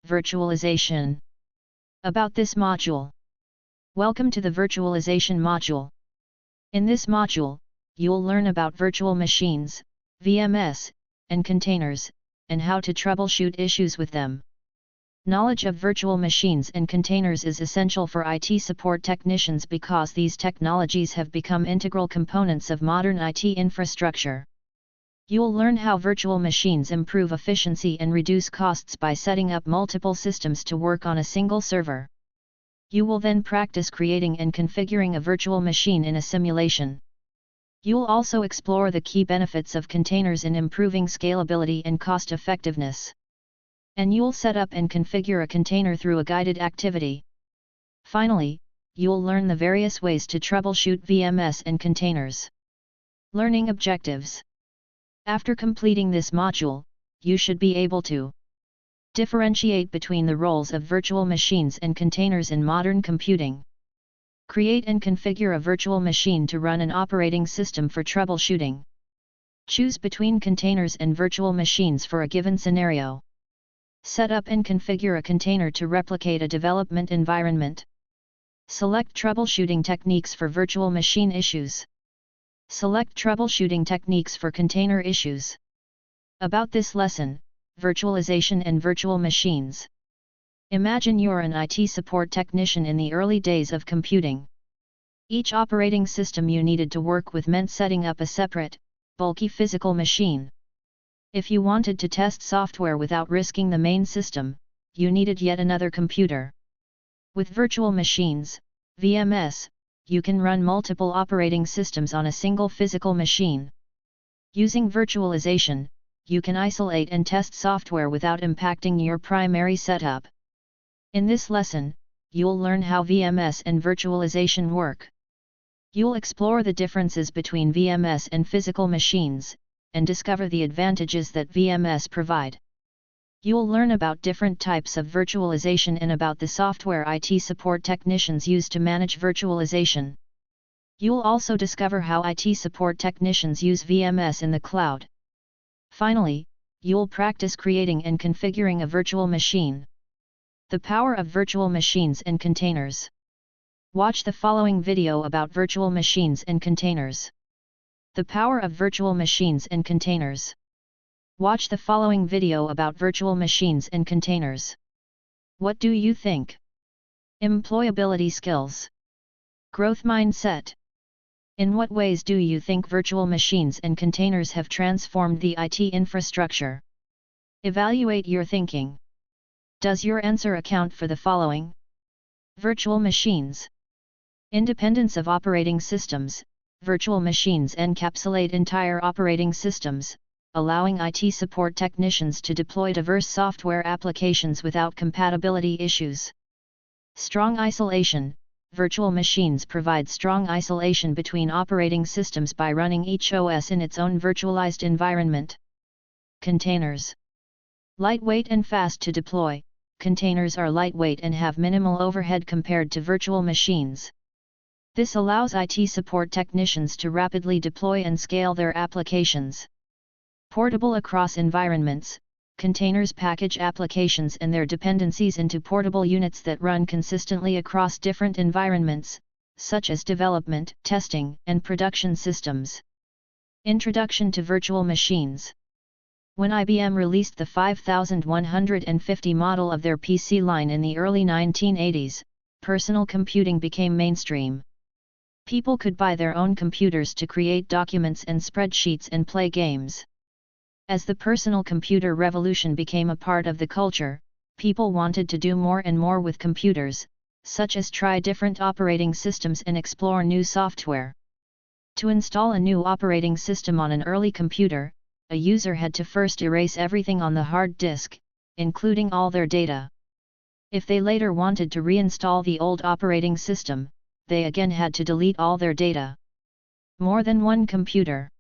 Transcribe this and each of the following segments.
Virtualization. About this module. Welcome to the Virtualization module. In this module, you'll learn about virtual machines, VMS, and containers, and how to troubleshoot issues with them. Knowledge of virtual machines and containers is essential for IT support technicians because these technologies have become integral components of modern IT infrastructure. You'll learn how virtual machines improve efficiency and reduce costs by setting up multiple systems to work on a single server. You will then practice creating and configuring a virtual machine in a simulation. You'll also explore the key benefits of containers in improving scalability and cost effectiveness. And you'll set up and configure a container through a guided activity. Finally, you'll learn the various ways to troubleshoot VMS and containers. Learning objectives. After completing this module, you should be able to differentiate between the roles of virtual machines and containers in modern computing. Create and configure a virtual machine to run an operating system for troubleshooting. Choose between containers and virtual machines for a given scenario. Set up and configure a container to replicate a development environment. Select troubleshooting techniques for virtual machine issues. Select troubleshooting techniques for container issues. About this lesson, virtualization and virtual machines. Imagine you're an IT support technician in the early days of computing. Each operating system you needed to work with meant setting up a separate, bulky physical machine. If you wanted to test software without risking the main system, you needed yet another computer. With virtual machines, VMS, you can run multiple operating systems on a single physical machine. Using virtualization, you can isolate and test software without impacting your primary setup. In this lesson, you'll learn how VMS and virtualization work. You'll explore the differences between VMS and physical machines, and discover the advantages that VMS provide. You'll learn about different types of virtualization and about the software IT support technicians use to manage virtualization. You'll also discover how IT support technicians use VMS in the cloud. Finally, you'll practice creating and configuring a virtual machine. The power of virtual machines and containers. Watch the following video about virtual machines and containers. The power of virtual machines and containers. Watch the following video about virtual machines and containers. What do you think? Employability skills. Growth mindset. In what ways do you think virtual machines and containers have transformed the IT infrastructure? Evaluate your thinking. Does your answer account for the following? Virtual machines. Independence of operating systems. Virtual machines encapsulate entire operating systems, allowing IT support technicians to deploy diverse software applications without compatibility issues. Strong isolation. Virtual machines provide strong isolation between operating systems by running each OS in its own virtualized environment. Containers. Lightweight and fast to deploy. Containers are lightweight and have minimal overhead compared to virtual machines. This allows IT support technicians to rapidly deploy and scale their applications. Portable across environments, containers package applications and their dependencies into portable units that run consistently across different environments, such as development, testing, and production systems. Introduction to virtual machines. When IBM released the 5150 model of their PC line in the early 1980s, personal computing became mainstream. People could buy their own computers to create documents and spreadsheets and play games. As the personal computer revolution became a part of the culture, people wanted to do more and more with computers, such as try different operating systems and explore new software. To install a new operating system on an early computer, a user had to first erase everything on the hard disk, including all their data. If they later wanted to reinstall the old operating system, they again had to delete all their data. More than one computer.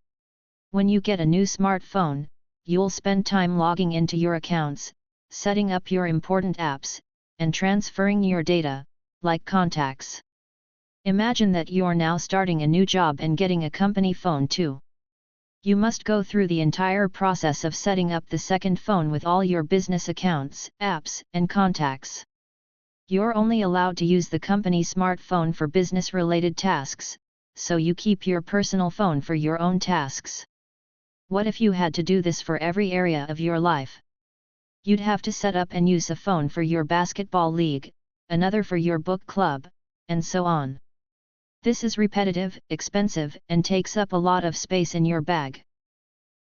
When you get a new smartphone, you'll spend time logging into your accounts, setting up your important apps, and transferring your data, like contacts. Imagine that you're now starting a new job and getting a company phone too. You must go through the entire process of setting up the second phone with all your business accounts, apps, and contacts. You're only allowed to use the company smartphone for business-related tasks, so you keep your personal phone for your own tasks. What if you had to do this for every area of your life? You'd have to set up and use a phone for your basketball league, another for your book club, and so on. This is repetitive, expensive, and takes up a lot of space in your bag.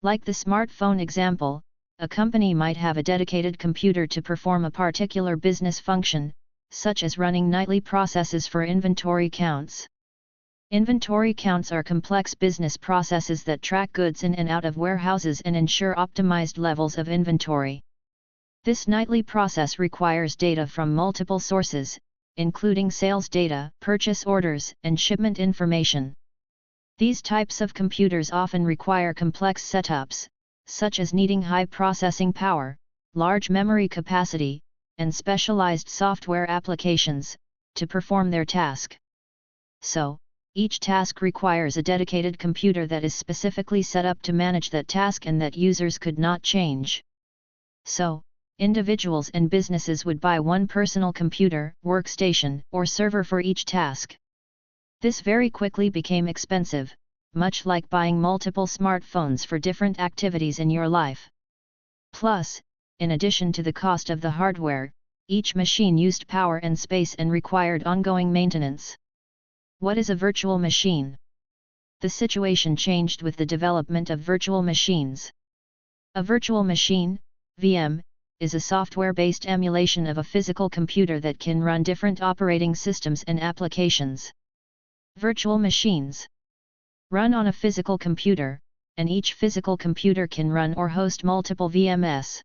Like the smartphone example, a company might have a dedicated computer to perform a particular business function, such as running nightly processes for inventory counts. Inventory counts are complex business processes that track goods in and out of warehouses and ensure optimized levels of inventory. This nightly process requires data from multiple sources, including sales data, purchase orders, and shipment information. These types of computers often require complex setups, such as needing high processing power, large memory capacity, and specialized software applications, to perform their task. So, each task requires a dedicated computer that is specifically set up to manage that task and that users could not change. So, individuals and businesses would buy one personal computer, workstation, or server for each task. This very quickly became expensive, much like buying multiple smartphones for different activities in your life. Plus, in addition to the cost of the hardware, each machine used power and space and required ongoing maintenance. What is a virtual machine? The situation changed with the development of virtual machines. A virtual machine, VM, is a software-based emulation of a physical computer that can run different operating systems and applications. Virtual machines run on a physical computer, and each physical computer can run or host multiple VMs.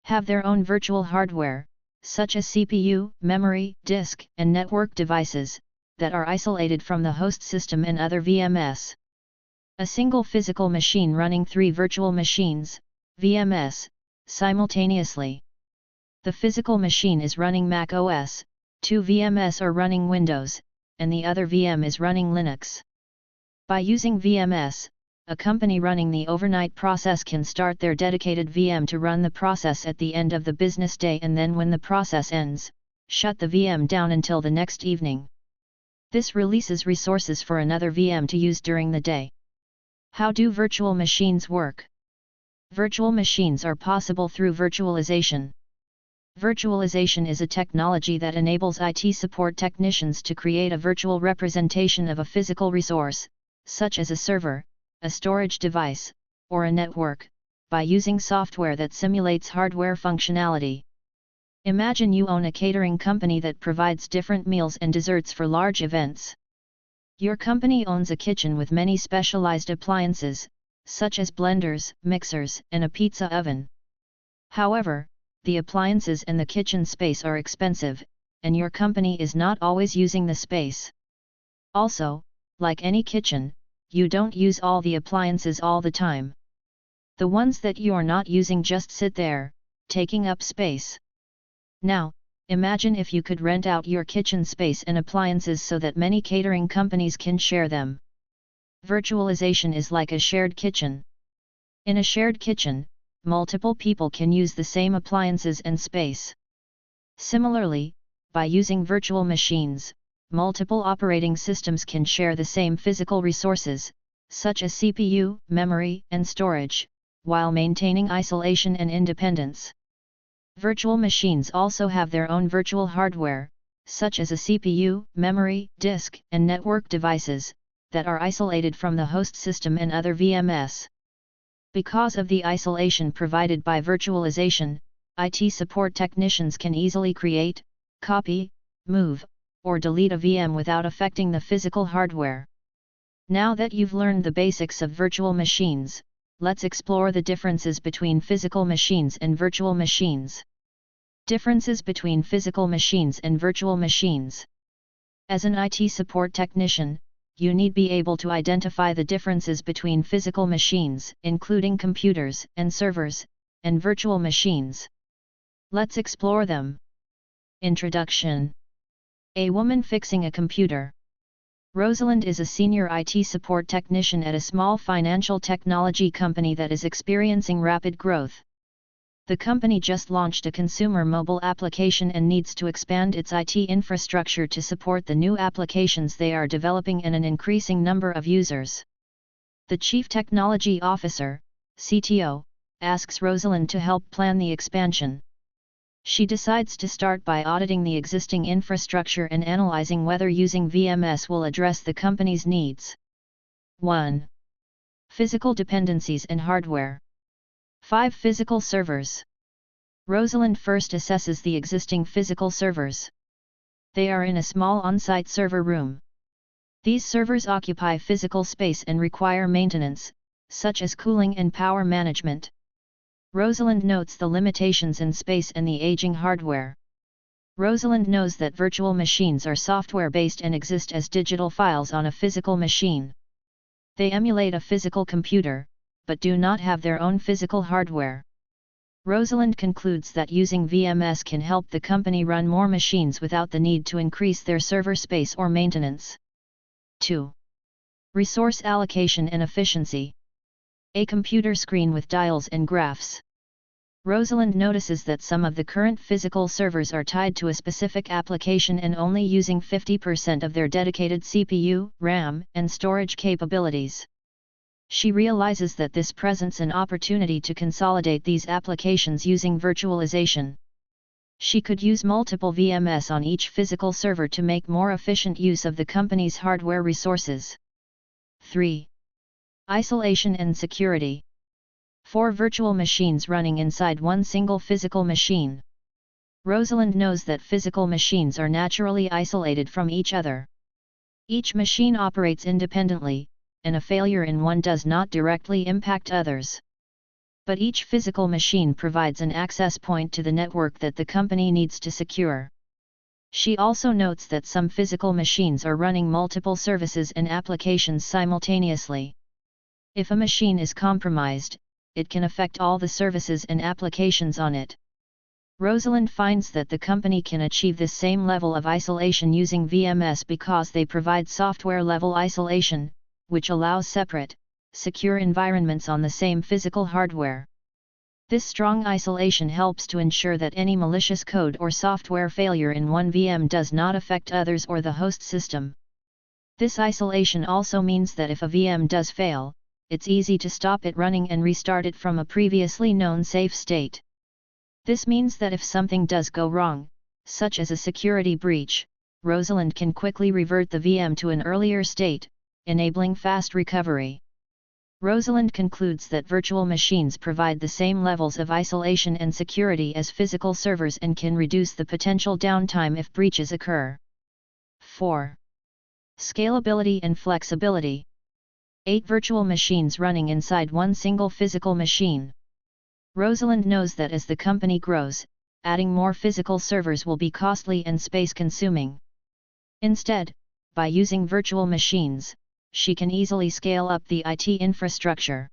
Have their own virtual hardware, such as CPU, memory, disk, and network devices, that are isolated from the host system and other VMs. A single physical machine running 3 virtual machines, VMs, simultaneously. The physical machine is running Mac OS, 2 VMs are running Windows, and the other VM is running Linux. By using VMs, a company running the overnight process can start their dedicated VM to run the process at the end of the business day, and then when the process ends, shut the VM down until the next evening. This releases resources for another VM to use during the day. How do virtual machines work? Virtual machines are possible through virtualization. Virtualization is a technology that enables IT support technicians to create a virtual representation of a physical resource, such as a server, a storage device, or a network, by using software that simulates hardware functionality. Imagine you own a catering company that provides different meals and desserts for large events. Your company owns a kitchen with many specialized appliances, such as blenders, mixers, and a pizza oven. However, the appliances and the kitchen space are expensive, and your company is not always using the space. Also, like any kitchen, you don't use all the appliances all the time. The ones that you're not using just sit there, taking up space. Now, imagine if you could rent out your kitchen space and appliances so that many catering companies can share them. Virtualization is like a shared kitchen. In a shared kitchen, multiple people can use the same appliances and space. Similarly, by using virtual machines, multiple operating systems can share the same physical resources, such as CPU, memory, and storage, while maintaining isolation and independence. Virtual machines also have their own virtual hardware, such as a CPU, memory, disk, and network devices, that are isolated from the host system and other VMs. Because of the isolation provided by virtualization, IT support technicians can easily create, copy, move, or delete a VM without affecting the physical hardware. Now that you've learned the basics of virtual machines, let's explore the differences between physical machines and virtual machines. Differences between physical machines and virtual machines. As an IT support technician, you need be able to identify the differences between physical machines, including computers and servers, and virtual machines. Let's explore them. Introduction. A woman fixing a computer. Rosalind is a senior IT support technician at a small financial technology company that is experiencing rapid growth. The company just launched a consumer mobile application and needs to expand its IT infrastructure to support the new applications they are developing and an increasing number of users. The Chief Technology Officer, CTO, asks Rosalind to help plan the expansion. She decides to start by auditing the existing infrastructure and analyzing whether using VMS will address the company's needs. 1. Physical dependencies and hardware. 5 physical servers. Rosalind first assesses the existing physical servers. They are in a small on-site server room. These servers occupy physical space and require maintenance, such as cooling and power management. Rosalind notes the limitations in space and the aging hardware. Rosalind knows that virtual machines are software-based and exist as digital files on a physical machine. They emulate a physical computer, but do not have their own physical hardware. Rosalind concludes that using VMS can help the company run more machines without the need to increase their server space or maintenance. 2. Resource allocation and efficiency. A computer screen with dials and graphs. Rosalind notices that some of the current physical servers are tied to a specific application and only using 50% of their dedicated CPU, RAM, and storage capabilities. She realizes that this presents an opportunity to consolidate these applications using virtualization. She could use multiple VMS on each physical server to make more efficient use of the company's hardware resources. 3. Isolation and security. 4 virtual machines running inside one single physical machine. Rosalind knows that physical machines are naturally isolated from each other. Each machine operates independently, and a failure in one does not directly impact others. But each physical machine provides an access point to the network that the company needs to secure. She also notes that some physical machines are running multiple services and applications simultaneously. If a machine is compromised, it can affect all the services and applications on it. Rosalind finds that the company can achieve this same level of isolation using VMS because they provide software-level isolation, which allows separate, secure environments on the same physical hardware. This strong isolation helps to ensure that any malicious code or software failure in one VM does not affect others or the host system. This isolation also means that if a VM does fail, it's easy to stop it running and restart it from a previously known safe state. This means that if something does go wrong, such as a security breach, Rosalind can quickly revert the VM to an earlier state, enabling fast recovery. Rosalind concludes that virtual machines provide the same levels of isolation and security as physical servers and can reduce the potential downtime if breaches occur. 4. Scalability and flexibility. 8 virtual machines running inside one single physical machine. Rosalind knows that as the company grows, adding more physical servers will be costly and space-consuming. Instead, by using virtual machines, she can easily scale up the IT infrastructure.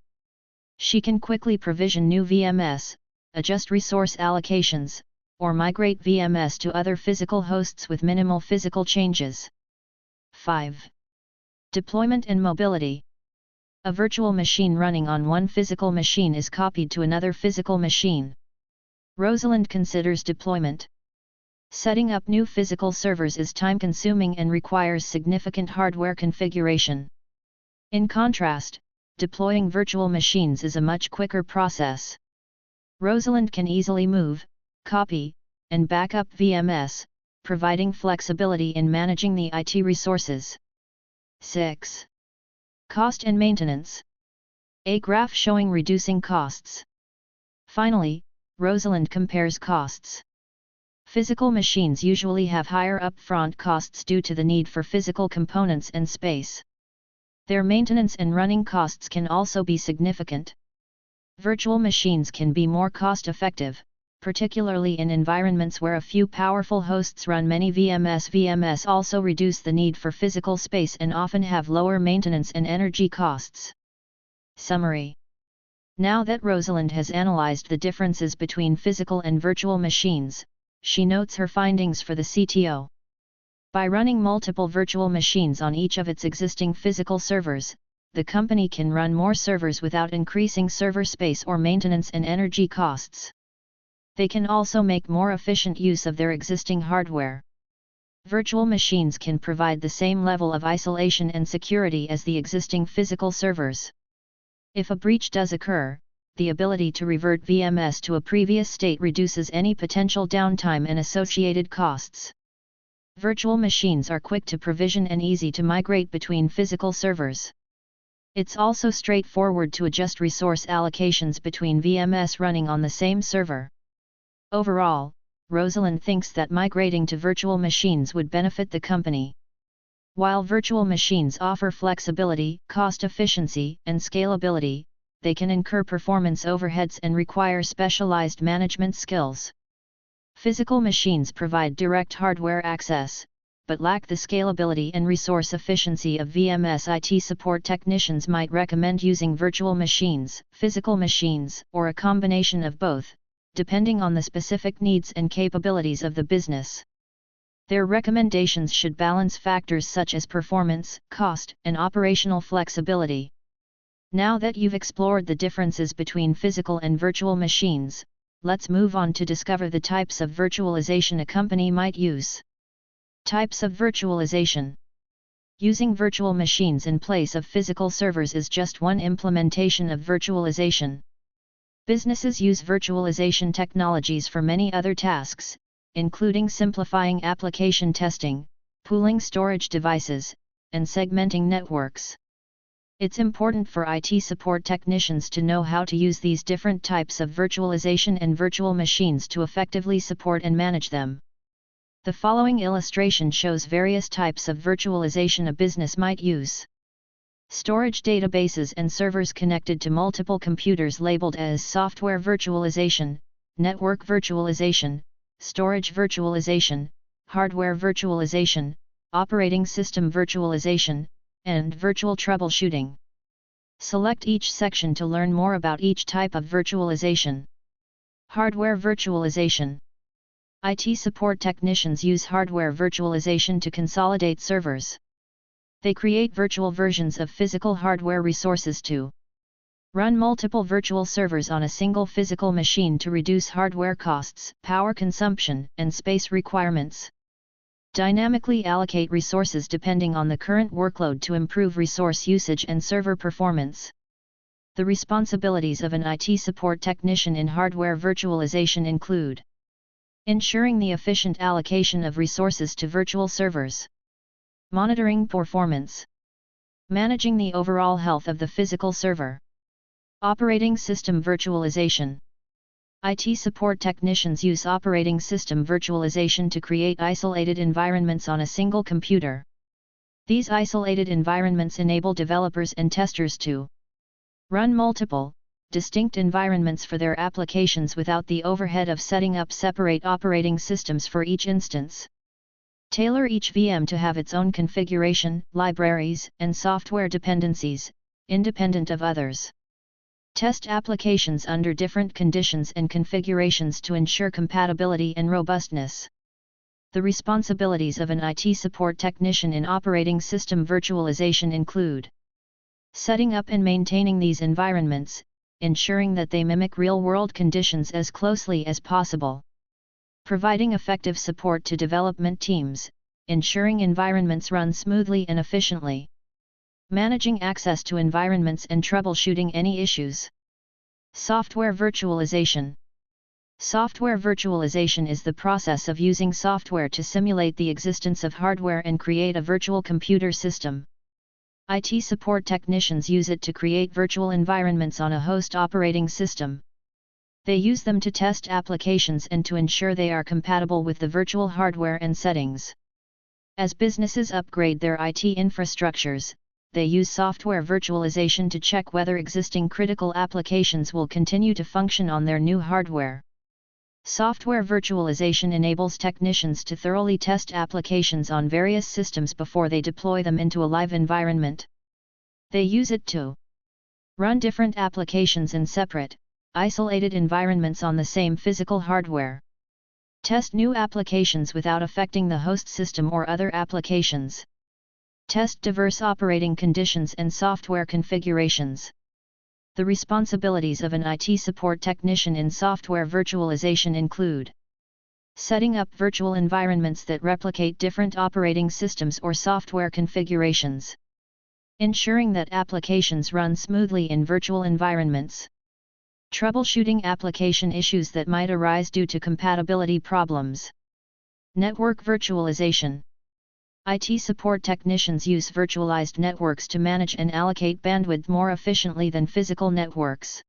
She can quickly provision new VMS, adjust resource allocations, or migrate VMS to other physical hosts with minimal physical changes. 5. Deployment and mobility. A virtual machine running on one physical machine is copied to another physical machine. Rosalind considers deployment. Setting up new physical servers is time-consuming and requires significant hardware configuration. In contrast, deploying virtual machines is a much quicker process. Rosalind can easily move, copy, and back up VMS, providing flexibility in managing the IT resources. 6. Cost and maintenance. A graph showing reducing costs. Finally, Rosalind compares costs. Physical machines usually have higher upfront costs due to the need for physical components and space. Their maintenance and running costs can also be significant. Virtual machines can be more cost-effective, particularly in environments where a few powerful hosts run many VMS. VMS also reduce the need for physical space and often have lower maintenance and energy costs. Summary. Now that Rosalind has analyzed the differences between physical and virtual machines, she notes her findings for the CTO. By running multiple virtual machines on each of its existing physical servers, the company can run more servers without increasing server space or maintenance and energy costs. They can also make more efficient use of their existing hardware. Virtual machines can provide the same level of isolation and security as the existing physical servers. If a breach does occur, the ability to revert VMS to a previous state reduces any potential downtime and associated costs. Virtual machines are quick to provision and easy to migrate between physical servers. It's also straightforward to adjust resource allocations between VMS running on the same server. Overall, Rosalind thinks that migrating to virtual machines would benefit the company. While virtual machines offer flexibility, cost efficiency, and scalability, they can incur performance overheads and require specialized management skills. Physical machines provide direct hardware access, but lack the scalability and resource efficiency of VMS. IT support technicians might recommend using virtual machines, physical machines, or a combination of both, depending on the specific needs and capabilities of the business. Their recommendations should balance factors such as performance, cost, and operational flexibility. Now that you've explored the differences between physical and virtual machines, let's move on to discover the types of virtualization a company might use. Types of virtualization. Using virtual machines in place of physical servers is just one implementation of virtualization. Businesses use virtualization technologies for many other tasks, including simplifying application testing, pooling storage devices, and segmenting networks. It's important for IT support technicians to know how to use these different types of virtualization and virtual machines to effectively support and manage them. The following illustration shows various types of virtualization a business might use. Storage databases and servers connected to multiple computers labeled as software virtualization, network virtualization, storage virtualization, hardware virtualization, operating system virtualization, and virtual troubleshooting. Select each section to learn more about each type of virtualization. Hardware virtualization. IT support technicians use hardware virtualization to consolidate servers. They create virtual versions of physical hardware resources to run multiple virtual servers on a single physical machine to reduce hardware costs, power consumption, and space requirements. Dynamically allocate resources depending on the current workload to improve resource usage and server performance. The responsibilities of an IT support technician in hardware virtualization include ensuring the efficient allocation of resources to virtual servers, monitoring performance, managing the overall health of the physical server, operating system virtualization. IT support technicians use operating system virtualization to create isolated environments on a single computer. These isolated environments enable developers and testers to run multiple, distinct environments for their applications without the overhead of setting up separate operating systems for each instance. Tailor each VM to have its own configuration, libraries, and software dependencies, independent of others. Test applications under different conditions and configurations to ensure compatibility and robustness. The responsibilities of an IT support technician in operating system virtualization include setting up and maintaining these environments, ensuring that they mimic real-world conditions as closely as possible. Providing effective support to development teams, ensuring environments run smoothly and efficiently. Managing access to environments and troubleshooting any issues. Software virtualization. Software virtualization is the process of using software to simulate the existence of hardware and create a virtual computer system. IT support technicians use it to create virtual environments on a host operating system. They use them to test applications and to ensure they are compatible with the virtual hardware and settings. As businesses upgrade their IT infrastructures, they use software virtualization to check whether existing critical applications will continue to function on their new hardware. Software virtualization enables technicians to thoroughly test applications on various systems before they deploy them into a live environment. They use it to run different applications in separate, isolated environments on the same physical hardware. Test new applications without affecting the host system or other applications. Test diverse operating conditions and software configurations. The responsibilities of an IT support technician in software virtualization include setting up virtual environments that replicate different operating systems or software configurations, ensuring that applications run smoothly in virtual environments, troubleshooting application issues that might arise due to compatibility problems, network virtualization. IT support technicians use virtualized networks to manage and allocate bandwidth more efficiently than physical networks.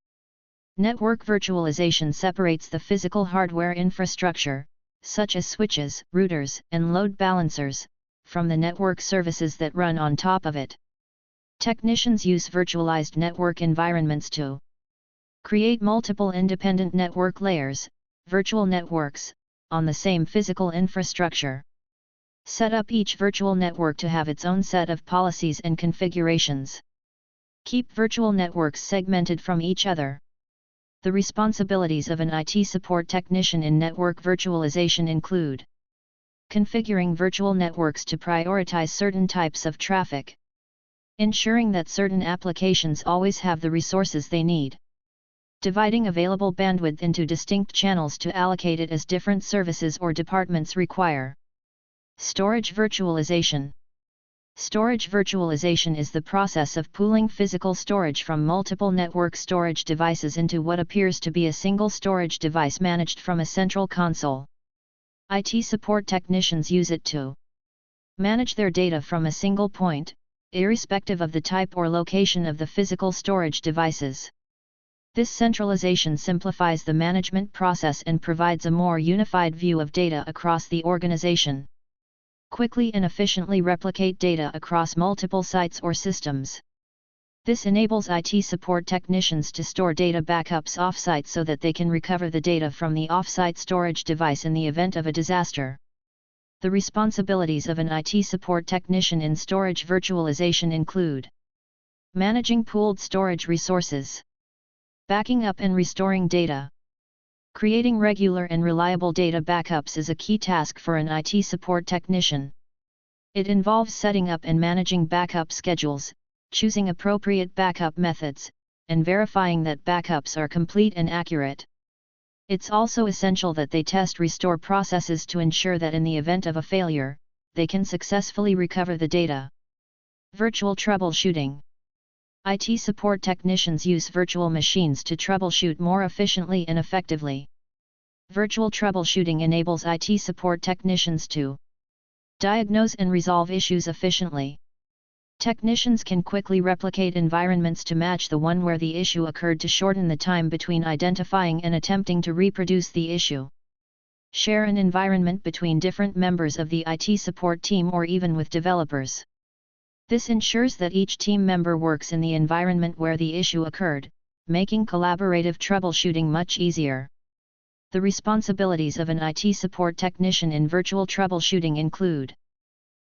Network virtualization separates the physical hardware infrastructure, such as switches, routers, and load balancers, from the network services that run on top of it. Technicians use virtualized network environments to create multiple independent network layers, virtual networks, on the same physical infrastructure. Set up each virtual network to have its own set of policies and configurations. Keep virtual networks segmented from each other. The responsibilities of an IT support technician in network virtualization include configuring virtual networks to prioritize certain types of traffic, ensuring that certain applications always have the resources they need, dividing available bandwidth into distinct channels to allocate it as different services or departments require. Storage virtualization. Storage virtualization is the process of pooling physical storage from multiple network storage devices into what appears to be a single storage device managed from a central console. IT support technicians use it to manage their data from a single point, irrespective of the type or location of the physical storage devices. This centralization simplifies the management process and provides a more unified view of data across the organization. Quickly and efficiently replicate data across multiple sites or systems. This enables IT support technicians to store data backups off-site so that they can recover the data from the off-site storage device in the event of a disaster. The responsibilities of an IT support technician in storage virtualization include managing pooled storage resources, backing up and restoring data. Creating regular and reliable data backups is a key task for an IT support technician. It involves setting up and managing backup schedules, choosing appropriate backup methods, and verifying that backups are complete and accurate. It's also essential that they test restore processes to ensure that in the event of a failure, they can successfully recover the data. Virtual troubleshooting. IT support technicians use virtual machines to troubleshoot more efficiently and effectively. Virtual troubleshooting enables IT support technicians to diagnose and resolve issues efficiently. Technicians can quickly replicate environments to match the one where the issue occurred to shorten the time between identifying and attempting to reproduce the issue. Share an environment between different members of the IT support team or even with developers. This ensures that each team member works in the environment where the issue occurred, making collaborative troubleshooting much easier. The responsibilities of an IT support technician in virtual troubleshooting include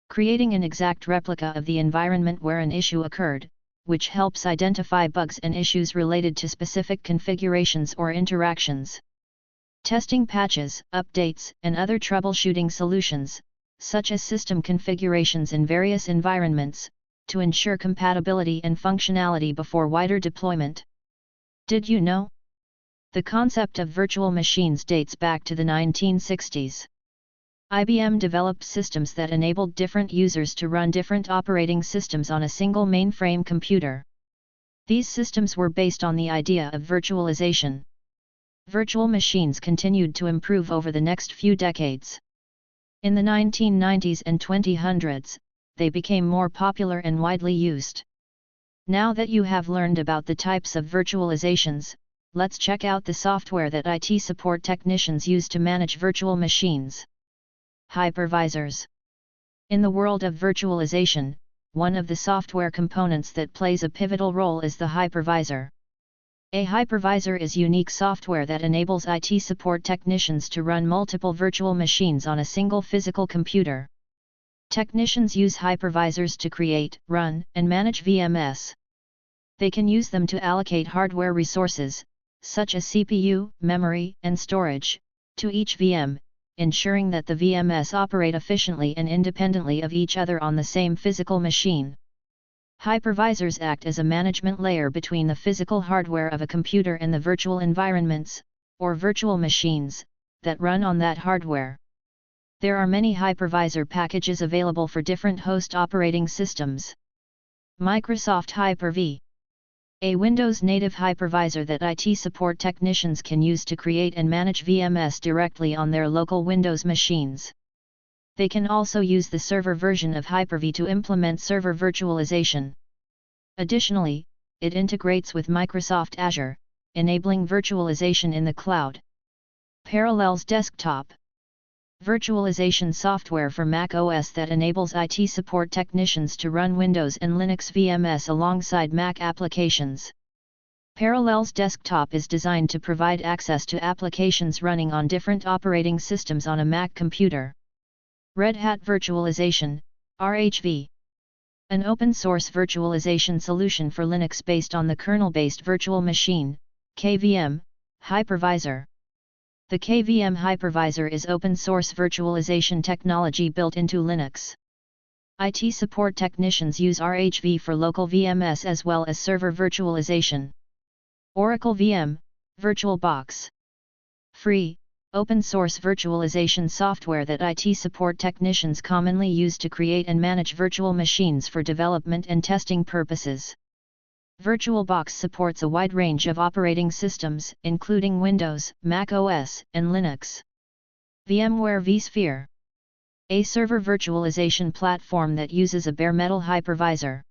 creating an exact replica of the environment where an issue occurred, which helps identify bugs and issues related to specific configurations or interactions. Testing patches, updates, and other troubleshooting solutions, such as system configurations in various environments, to ensure compatibility and functionality before wider deployment. Did you know? The concept of virtual machines dates back to the 1960s. IBM developed systems that enabled different users to run different operating systems on a single mainframe computer. These systems were based on the idea of virtualization. Virtual machines continued to improve over the next few decades. In the 1990s and 2000s, they became more popular and widely used. Now that you have learned about the types of virtualizations, let's check out the software that IT support technicians use to manage virtual machines. Hypervisors. In the world of virtualization, one of the software components that plays a pivotal role is the hypervisor. A hypervisor is unique software that enables IT support technicians to run multiple virtual machines on a single physical computer. Technicians use hypervisors to create, run, and manage VMS. They can use them to allocate hardware resources, such as CPU, memory, and storage, to each VM, ensuring that the VMS operate efficiently and independently of each other on the same physical machine. Hypervisors act as a management layer between the physical hardware of a computer and the virtual environments, or virtual machines, that run on that hardware. There are many hypervisor packages available for different host operating systems. Microsoft Hyper-V, a Windows native hypervisor that IT support technicians can use to create and manage VMS directly on their local Windows machines. They can also use the server version of Hyper-V to implement server virtualization. Additionally, it integrates with Microsoft Azure, enabling virtualization in the cloud. Parallels Desktop, virtualization software for Mac OS that enables IT support technicians to run Windows and Linux VMS alongside Mac applications. Parallels Desktop is designed to provide access to applications running on different operating systems on a Mac computer. Red Hat Virtualization, RHV, an open-source virtualization solution for Linux based on the kernel-based virtual machine, KVM, hypervisor. The KVM hypervisor is open-source virtualization technology built into Linux. IT support technicians use RHV for local VMS as well as server virtualization. Oracle VM, VirtualBox. Free, open-source virtualization software that IT support technicians commonly use to create and manage virtual machines for development and testing purposes. VirtualBox supports a wide range of operating systems, including Windows, Mac OS, and Linux. VMware vSphere, a server virtualization platform that uses a bare metal hypervisor.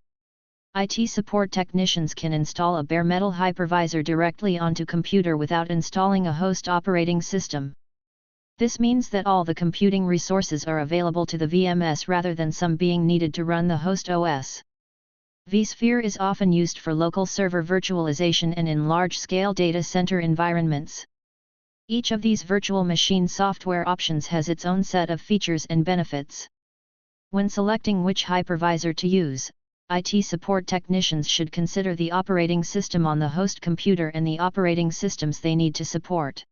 IT support technicians can install a bare metal hypervisor directly onto computer without installing a host operating system. This means that all the computing resources are available to the VMS rather than some being needed to run the host OS. vSphere is often used for local server virtualization and in large-scale data center environments. Each of these virtual machine software options has its own set of features and benefits. When selecting which hypervisor to use, IT support technicians should consider the operating system on the host computer and the operating systems they need to support.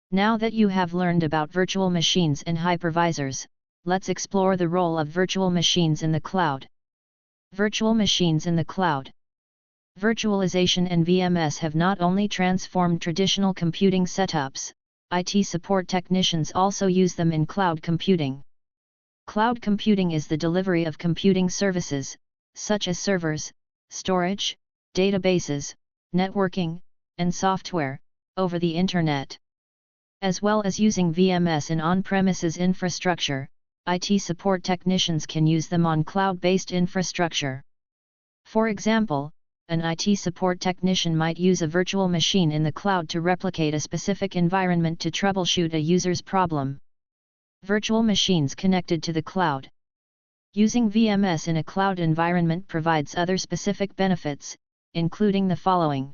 Now that you have learned about virtual machines and hypervisors, let's explore the role of virtual machines in the cloud. Virtual machines in the cloud. Virtualization and VMS have not only transformed traditional computing setups, IT support technicians also use them in cloud computing. Cloud computing is the delivery of computing services, such as servers, storage, databases, networking, and software, over the Internet. As well as using VMS in on-premises infrastructure, IT support technicians can use them on cloud-based infrastructure. For example, an IT support technician might use a virtual machine in the cloud to replicate a specific environment to troubleshoot a user's problem. Virtual machines connected to the cloud. Using VMS in a cloud environment provides other specific benefits, including the following.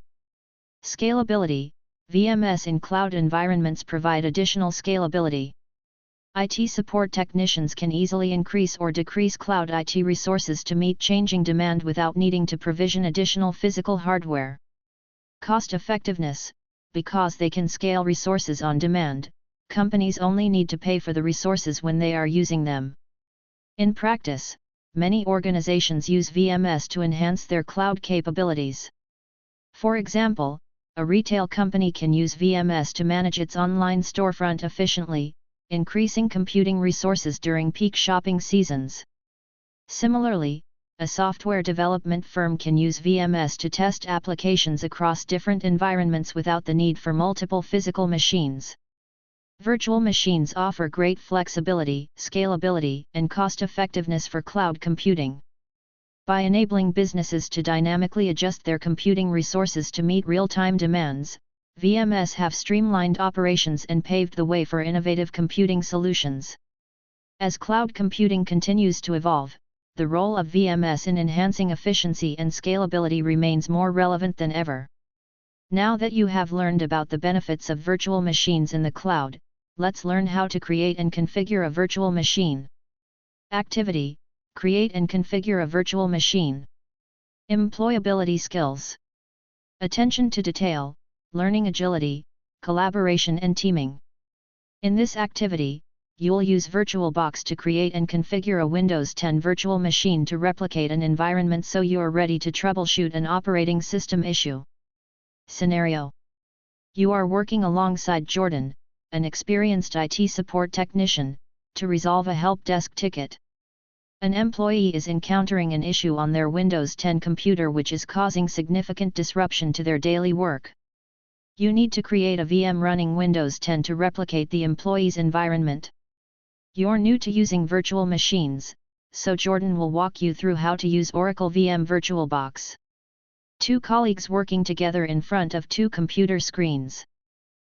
Scalability. VMS in cloud environments provide additional scalability. IT support technicians can easily increase or decrease cloud IT resources to meet changing demand without needing to provision additional physical hardware. Cost effectiveness. Because they can scale resources on demand, companies only need to pay for the resources when they are using them. In practice, many organizations use VMS to enhance their cloud capabilities. For example, a retail company can use VMS to manage its online storefront efficiently, increasing computing resources during peak shopping seasons. Similarly, a software development firm can use VMS to test applications across different environments without the need for multiple physical machines. Virtual machines offer great flexibility, scalability, and cost-effectiveness for cloud computing. By enabling businesses to dynamically adjust their computing resources to meet real-time demands, VMS have streamlined operations and paved the way for innovative computing solutions. As cloud computing continues to evolve, the role of VMS in enhancing efficiency and scalability remains more relevant than ever. Now that you have learned about the benefits of virtual machines in the cloud, let's learn how to create and configure a virtual machine. Activity: create and configure a virtual machine. Employability skills. Attention to detail, learning agility, collaboration and teaming. In this activity, you'll use VirtualBox to create and configure a Windows 10 virtual machine to replicate an environment so you're ready to troubleshoot an operating system issue. Scenario: you are working alongside Jordan, an experienced IT support technician, to resolve a help desk ticket. An employee is encountering an issue on their Windows 10 computer which is causing significant disruption to their daily work. You need to create a VM running Windows 10 to replicate the employee's environment. You're new to using virtual machines, so Jordan will walk you through how to use Oracle VM VirtualBox. Two colleagues working together in front of two computer screens.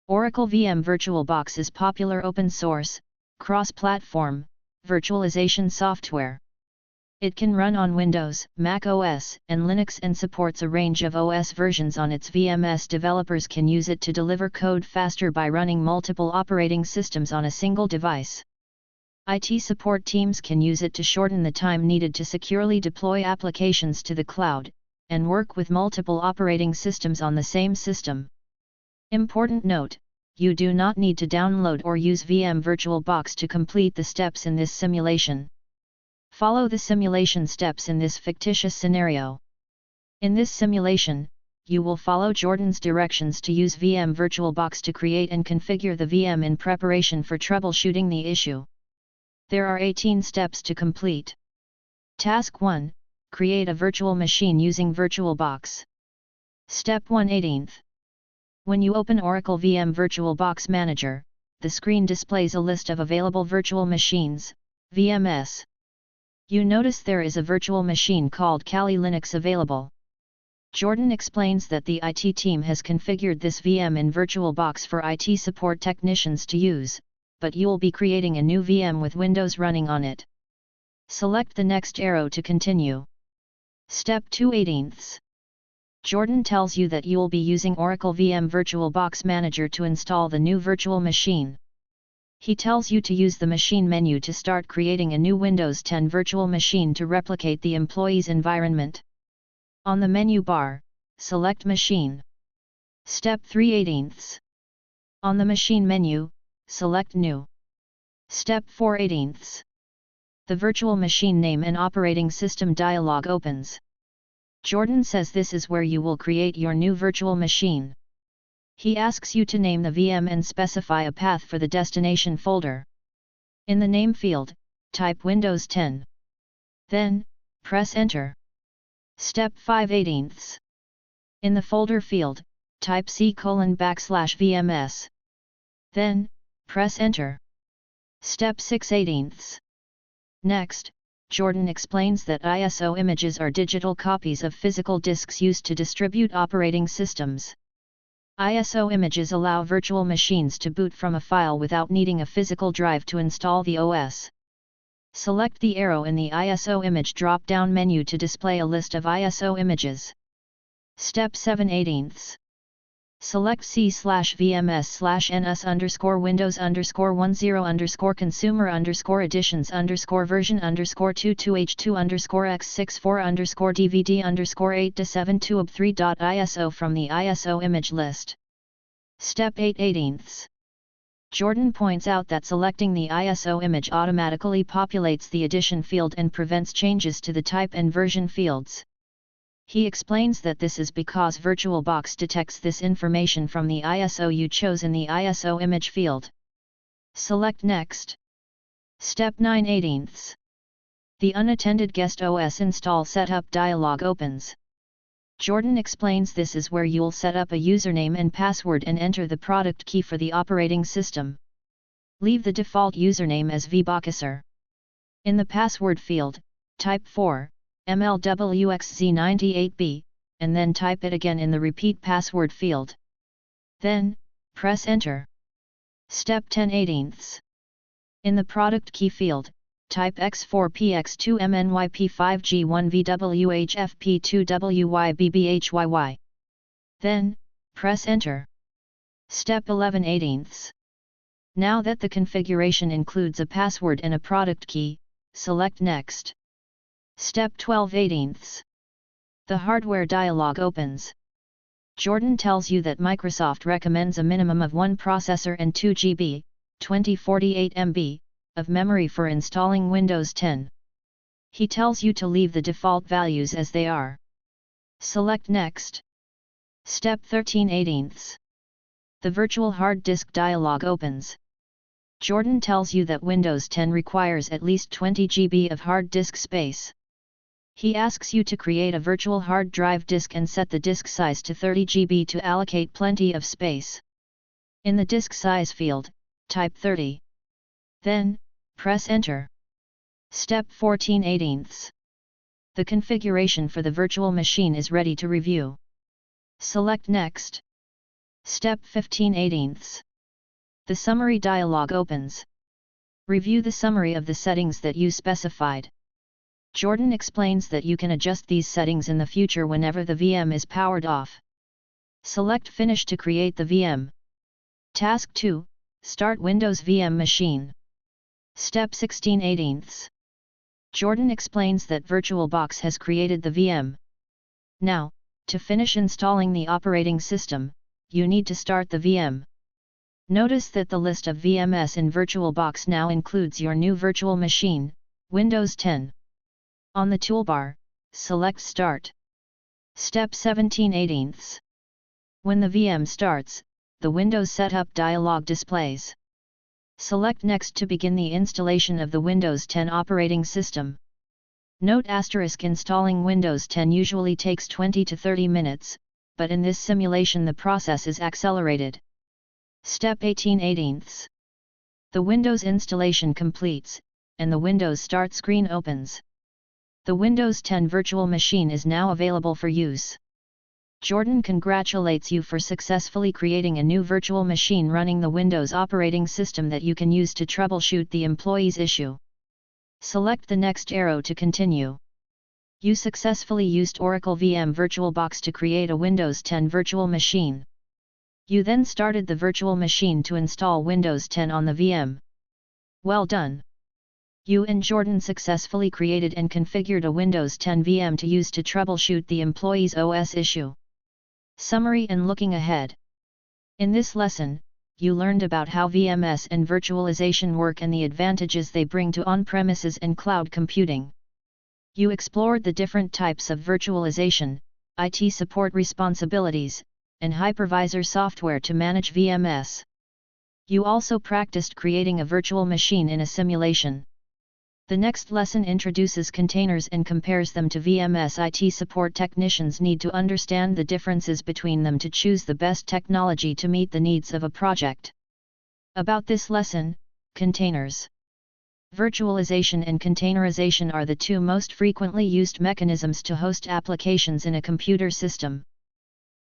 Oracle VM VirtualBox is popular open-source, cross-platform, virtualization software. It can run on Windows, Mac OS, and Linux and supports a range of OS versions on its VMS. Developers can use it to deliver code faster by running multiple operating systems on a single device. IT support teams can use it to shorten the time needed to securely deploy applications to the cloud, and work with multiple operating systems on the same system. Important note: you do not need to download or use VM VirtualBox to complete the steps in this simulation. Follow the simulation steps in this fictitious scenario. In this simulation, you will follow Jordan's directions to use VM VirtualBox to create and configure the VM in preparation for troubleshooting the issue. There are 18 steps to complete. Task 1: create a virtual machine using VirtualBox. Step 1/18. When you open Oracle VM VirtualBox Manager, the screen displays a list of available virtual machines, VMS. You notice there is a virtual machine called Kali Linux available. Jordan explains that the IT team has configured this VM in VirtualBox for IT support technicians to use, but you'll be creating a new VM with Windows running on it. Select the next arrow to continue. Step 2/18. Jordan tells you that you'll be using Oracle VM VirtualBox Manager to install the new virtual machine. He tells you to use the machine menu to start creating a new Windows 10 virtual machine to replicate the employee's environment. On the menu bar, select Machine. Step 3/18. On the machine menu, select New. Step 4/18. The virtual machine name and operating system dialog opens. Jordan says this is where you will create your new virtual machine. He asks you to name the VM and specify a path for the destination folder. In the name field, type Windows 10. Then, press Enter. Step 5/18. In the folder field, type C:\VMS. Then, press Enter. Step 6/18. Next, Jordan explains that ISO images are digital copies of physical disks used to distribute operating systems. ISO images allow virtual machines to boot from a file without needing a physical drive to install the OS. Select the arrow in the ISO image drop-down menu to display a list of ISO images. Step 7/18. Select C/VMS/NS_Windows_1/consumer_editions_22H2_x64_DVD_8-7 from the ISO image list. Step 8/18. Jordan points out that selecting the ISO image automatically populates the edition field and prevents changes to the type and version fields. He explains that this is because VirtualBox detects this information from the ISO you chose in the ISO image field. Select Next. Step 9/18. The unattended guest OS install setup dialog opens. Jordan explains this is where you'll set up a username and password and enter the product key for the operating system. Leave the default username as vboxer. In the password field, type 4MLWXZ98B, and then type it again in the repeat password field. Then, press Enter. Step 10/18. In the product key field, type X4PX2MNYP5G1VWHFP2WYBBHYY. Then, press Enter. Step 11/18. Now that the configuration includes a password and a product key, select Next. Step 12/18. The hardware dialog opens. Jordan tells you that Microsoft recommends a minimum of 1 processor and 2 GB, 2048 MB, of memory for installing Windows 10. He tells you to leave the default values as they are. Select Next. Step 13/18. The virtual hard disk dialog opens. Jordan tells you that Windows 10 requires at least 20 GB of hard disk space. He asks you to create a virtual hard drive disk and set the disk size to 30 GB to allocate plenty of space. In the disk size field, type 30. Then, press Enter. Step 14/18. The configuration for the virtual machine is ready to review. Select Next. Step 15/18. The summary dialog opens. Review the summary of the settings that you specified. Jordan explains that you can adjust these settings in the future whenever the VM is powered off. Select Finish to create the VM. Task 2, Start Windows VM machine. Step 16/18. Jordan explains that VirtualBox has created the VM. Now, to finish installing the operating system, you need to start the VM. Notice that the list of VMs in VirtualBox now includes your new virtual machine, Windows 10. On the toolbar, select Start. Step 17/18. When the VM starts, the Windows Setup dialog displays. Select Next to begin the installation of the Windows 10 operating system. Note * installing Windows 10 usually takes 20 to 30 minutes, but in this simulation the process is accelerated. Step 18/18. The Windows installation completes, and the Windows Start screen opens. The Windows 10 virtual machine is now available for use. Jordan congratulates you for successfully creating a new virtual machine running the Windows operating system that you can use to troubleshoot the employee's issue. Select the next arrow to continue. You successfully used Oracle VM VirtualBox to create a Windows 10 virtual machine. You then started the virtual machine to install Windows 10 on the VM. Well done! You and Jordan successfully created and configured a Windows 10 VM to use to troubleshoot the employee's OS issue. Summary and looking ahead. In this lesson, you learned about how VMS and virtualization work and the advantages they bring to on-premises and cloud computing. You explored the different types of virtualization, IT support responsibilities, and hypervisor software to manage VMS. You also practiced creating a virtual machine in a simulation. The next lesson introduces containers and compares them to VMS. IT support technicians need to understand the differences between them to choose the best technology to meet the needs of a project. About this lesson, containers. Virtualization and containerization are the two most frequently used mechanisms to host applications in a computer system.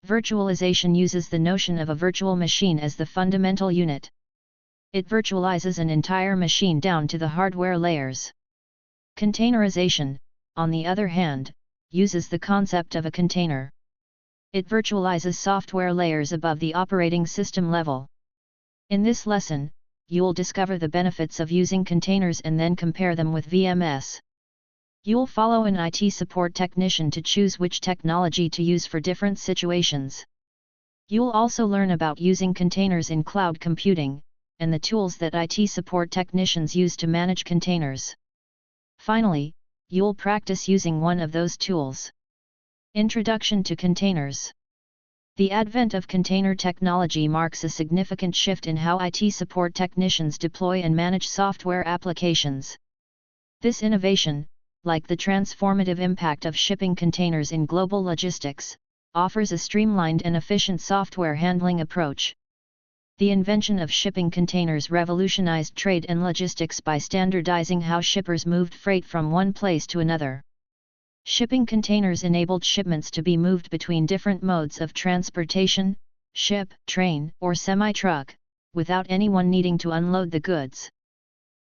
Virtualization uses the notion of a virtual machine as the fundamental unit. It virtualizes an entire machine down to the hardware layers. Containerization, on the other hand, uses the concept of a container. It virtualizes software layers above the operating system level. In this lesson, you'll discover the benefits of using containers and then compare them with VMS. You'll follow an IT support technician to choose which technology to use for different situations. You'll also learn about using containers in cloud computing, and the tools that IT support technicians use to manage containers. Finally, you'll practice using one of those tools. Introduction to containers. The advent of container technology marks a significant shift in how IT support technicians deploy and manage software applications. This innovation, like the transformative impact of shipping containers in global logistics, offers a streamlined and efficient software handling approach. The invention of shipping containers revolutionized trade and logistics by standardizing how shippers moved freight from one place to another. Shipping containers enabled shipments to be moved between different modes of transportation, ship, train, or semi-truck, without anyone needing to unload the goods.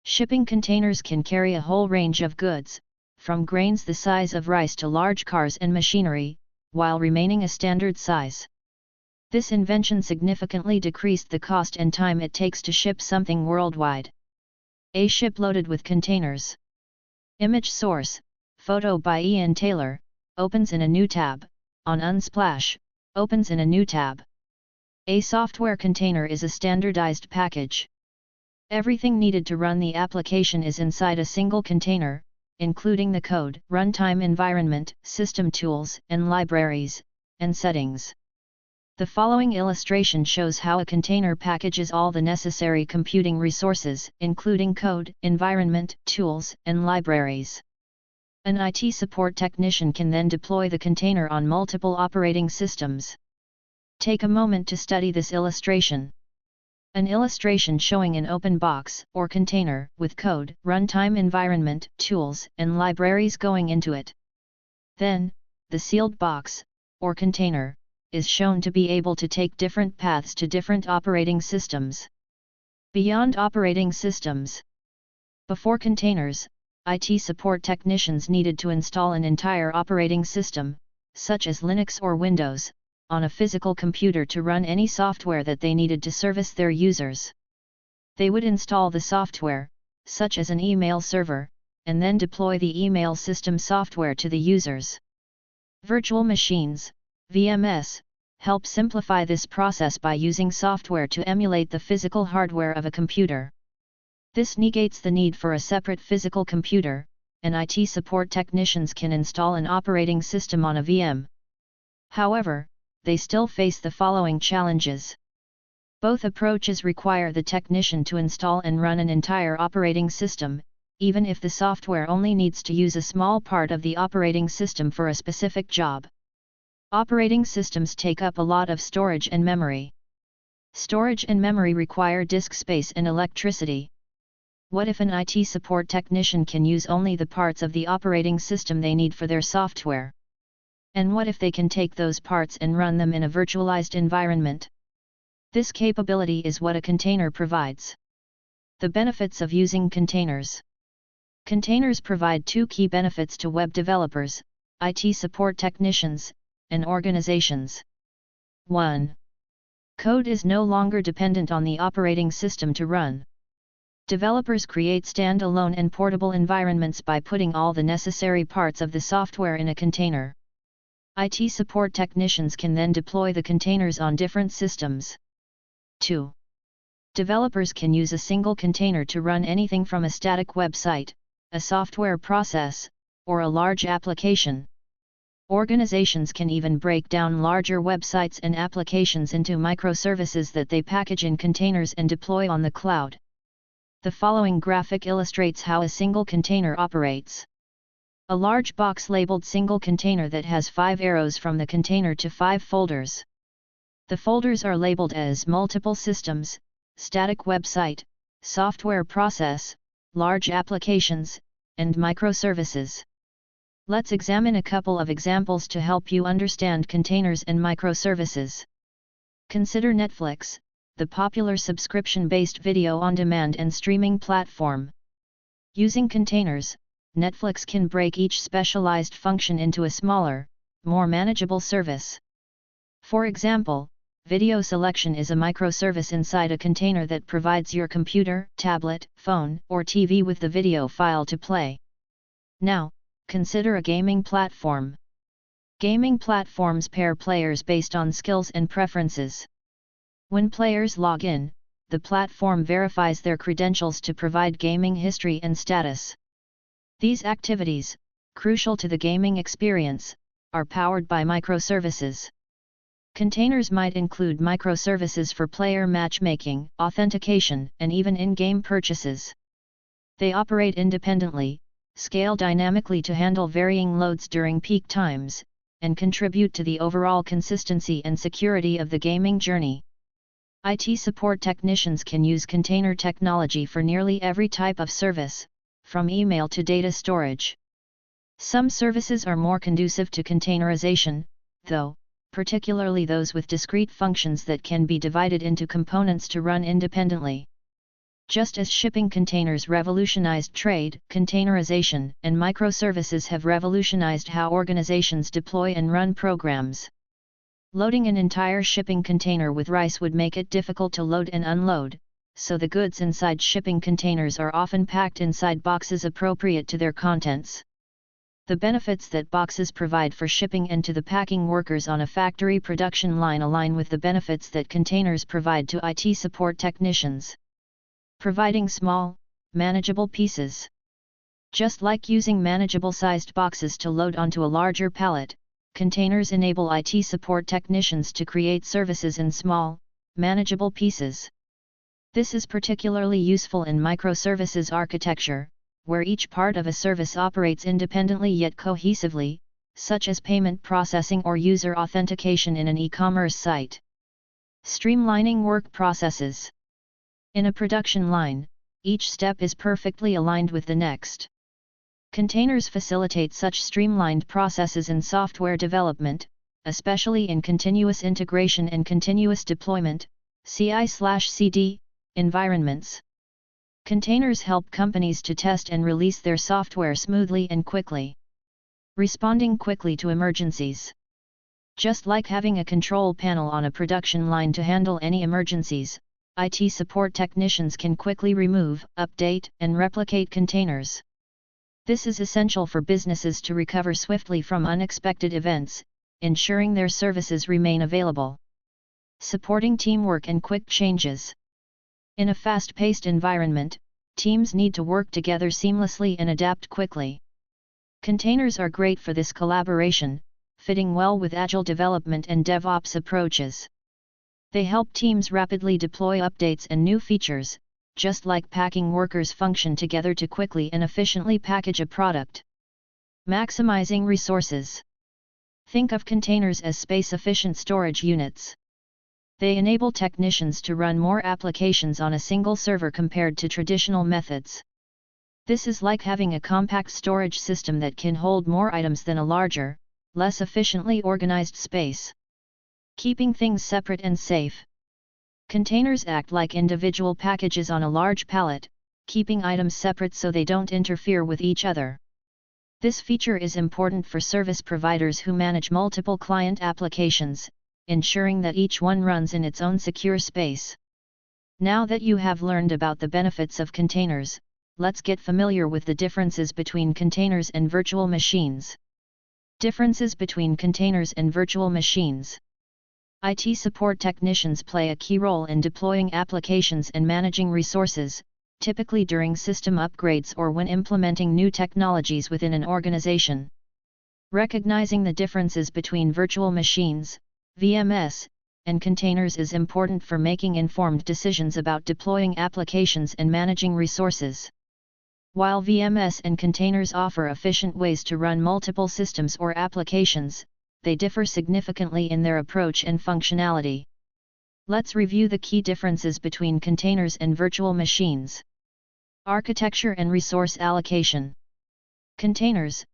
Shipping containers can carry a whole range of goods, from grains the size of rice to large cars and machinery, while remaining a standard size. This invention significantly decreased the cost and time it takes to ship something worldwide. A ship loaded with containers. Image source, photo by Ian Taylor, opens in a new tab. On Unsplash, opens in a new tab. A software container is a standardized package. Everything needed to run the application is inside a single container, including the code, runtime environment, system tools and libraries, and settings. The following illustration shows how a container packages all the necessary computing resources, including code, environment, tools, and libraries. An IT support technician can then deploy the container on multiple operating systems. Take a moment to study this illustration. An illustration showing an open box, or container, with code, runtime environment, tools, and libraries going into it. Then, the sealed box, or container, is shown to be able to take different paths to different operating systems. Beyond operating systems. Before containers, IT support technicians needed to install an entire operating system, such as Linux or Windows, on a physical computer to run any software that they needed to service their users. They would install the software, such as an email server, and then deploy the email system software to the users. Virtual machines, VMS, help simplify this process by using software to emulate the physical hardware of a computer. This negates the need for a separate physical computer, and IT support technicians can install an operating system on a VM. However, they still face the following challenges. Both approaches require the technician to install and run an entire operating system, even if the software only needs to use a small part of the operating system for a specific job. Operating systems take up a lot of storage and memory. Storage and memory require disk space and electricity. What if an IT support technician can use only the parts of the operating system they need for their software? And what if they can take those parts and run them in a virtualized environment? This capability is what a container provides. The benefits of using containers. Containers provide two key benefits to web developers, IT support technicians, and organizations. 1. Code is no longer dependent on the operating system to run. Developers create standalone and portable environments by putting all the necessary parts of the software in a container. IT support technicians can then deploy the containers on different systems. 2. Developers can use a single container to run anything from a static website, a software process, or a large application. Organizations can even break down larger websites and applications into microservices that they package in containers and deploy on the cloud. The following graphic illustrates how a single container operates. A large box labeled single container that has 5 arrows from the container to 5 folders. The folders are labeled as multiple systems, static website, software process, large applications, and microservices. Let's examine a couple of examples to help you understand containers and microservices. Consider Netflix, the popular subscription-based video on-demand and streaming platform. Using containers, Netflix can break each specialized function into a smaller, more manageable service. For example, video selection is a microservice inside a container that provides your computer, tablet, phone, or TV with the video file to play. Now, consider a gaming platform. Gaming platforms pair players based on skills and preferences. When players log in, the platform verifies their credentials to provide gaming history and status. These activities, crucial to the gaming experience, are powered by microservices. Containers might include microservices for player matchmaking, authentication, and even in-game purchases. They operate independently, scale dynamically to handle varying loads during peak times, and contribute to the overall consistency and security of the gaming journey. IT support technicians can use container technology for nearly every type of service, from email to data storage. Some services are more conducive to containerization, though, particularly those with discrete functions that can be divided into components to run independently. Just as shipping containers revolutionized trade, containerization and microservices have revolutionized how organizations deploy and run programs. Loading an entire shipping container with rice would make it difficult to load and unload, so the goods inside shipping containers are often packed inside boxes appropriate to their contents. The benefits that boxes provide for shipping and to the packing workers on a factory production line align with the benefits that containers provide to IT support technicians. providing small, manageable pieces. Just like using manageable-sized boxes to load onto a larger pallet, containers enable IT support technicians to create services in small, manageable pieces. This is particularly useful in microservices architecture, where each part of a service operates independently yet cohesively, such as payment processing or user authentication in an e-commerce site. Streamlining work processes. In a production line, each step is perfectly aligned with the next. Containers facilitate such streamlined processes in software development, especially in continuous integration and continuous deployment, CI/CD, environments. Containers help companies to test and release their software smoothly and quickly, responding quickly to emergencies. Just like having a control panel on a production line to handle any emergencies, IT support technicians can quickly remove, update, and replicate containers. This is essential for businesses to recover swiftly from unexpected events, ensuring their services remain available. Supporting teamwork and quick changes. In a fast-paced environment, teams need to work together seamlessly and adapt quickly. Containers are great for this collaboration, fitting well with agile development and DevOps approaches. They help teams rapidly deploy updates and new features, just like packing workers function together to quickly and efficiently package a product. Maximizing resources. Think of containers as space-efficient storage units. They enable technicians to run more applications on a single server compared to traditional methods. This is like having a compact storage system that can hold more items than a larger, less efficiently organized space. Keeping things separate and safe. Containers act like individual packages on a large pallet, keeping items separate so they don't interfere with each other. This feature is important for service providers who manage multiple client applications, ensuring that each one runs in its own secure space. Now that you have learned about the benefits of containers, let's get familiar with the differences between containers and virtual machines. Differences between containers and virtual machines. IT support technicians play a key role in deploying applications and managing resources, typically during system upgrades or when implementing new technologies within an organization. Recognizing the differences between virtual machines, VMS, and containers is important for making informed decisions about deploying applications and managing resources. While VMS and containers offer efficient ways to run multiple systems or applications, they differ significantly in their approach and functionality. Let's review the key differences between containers and virtual machines. Architecture and resource allocation. Containers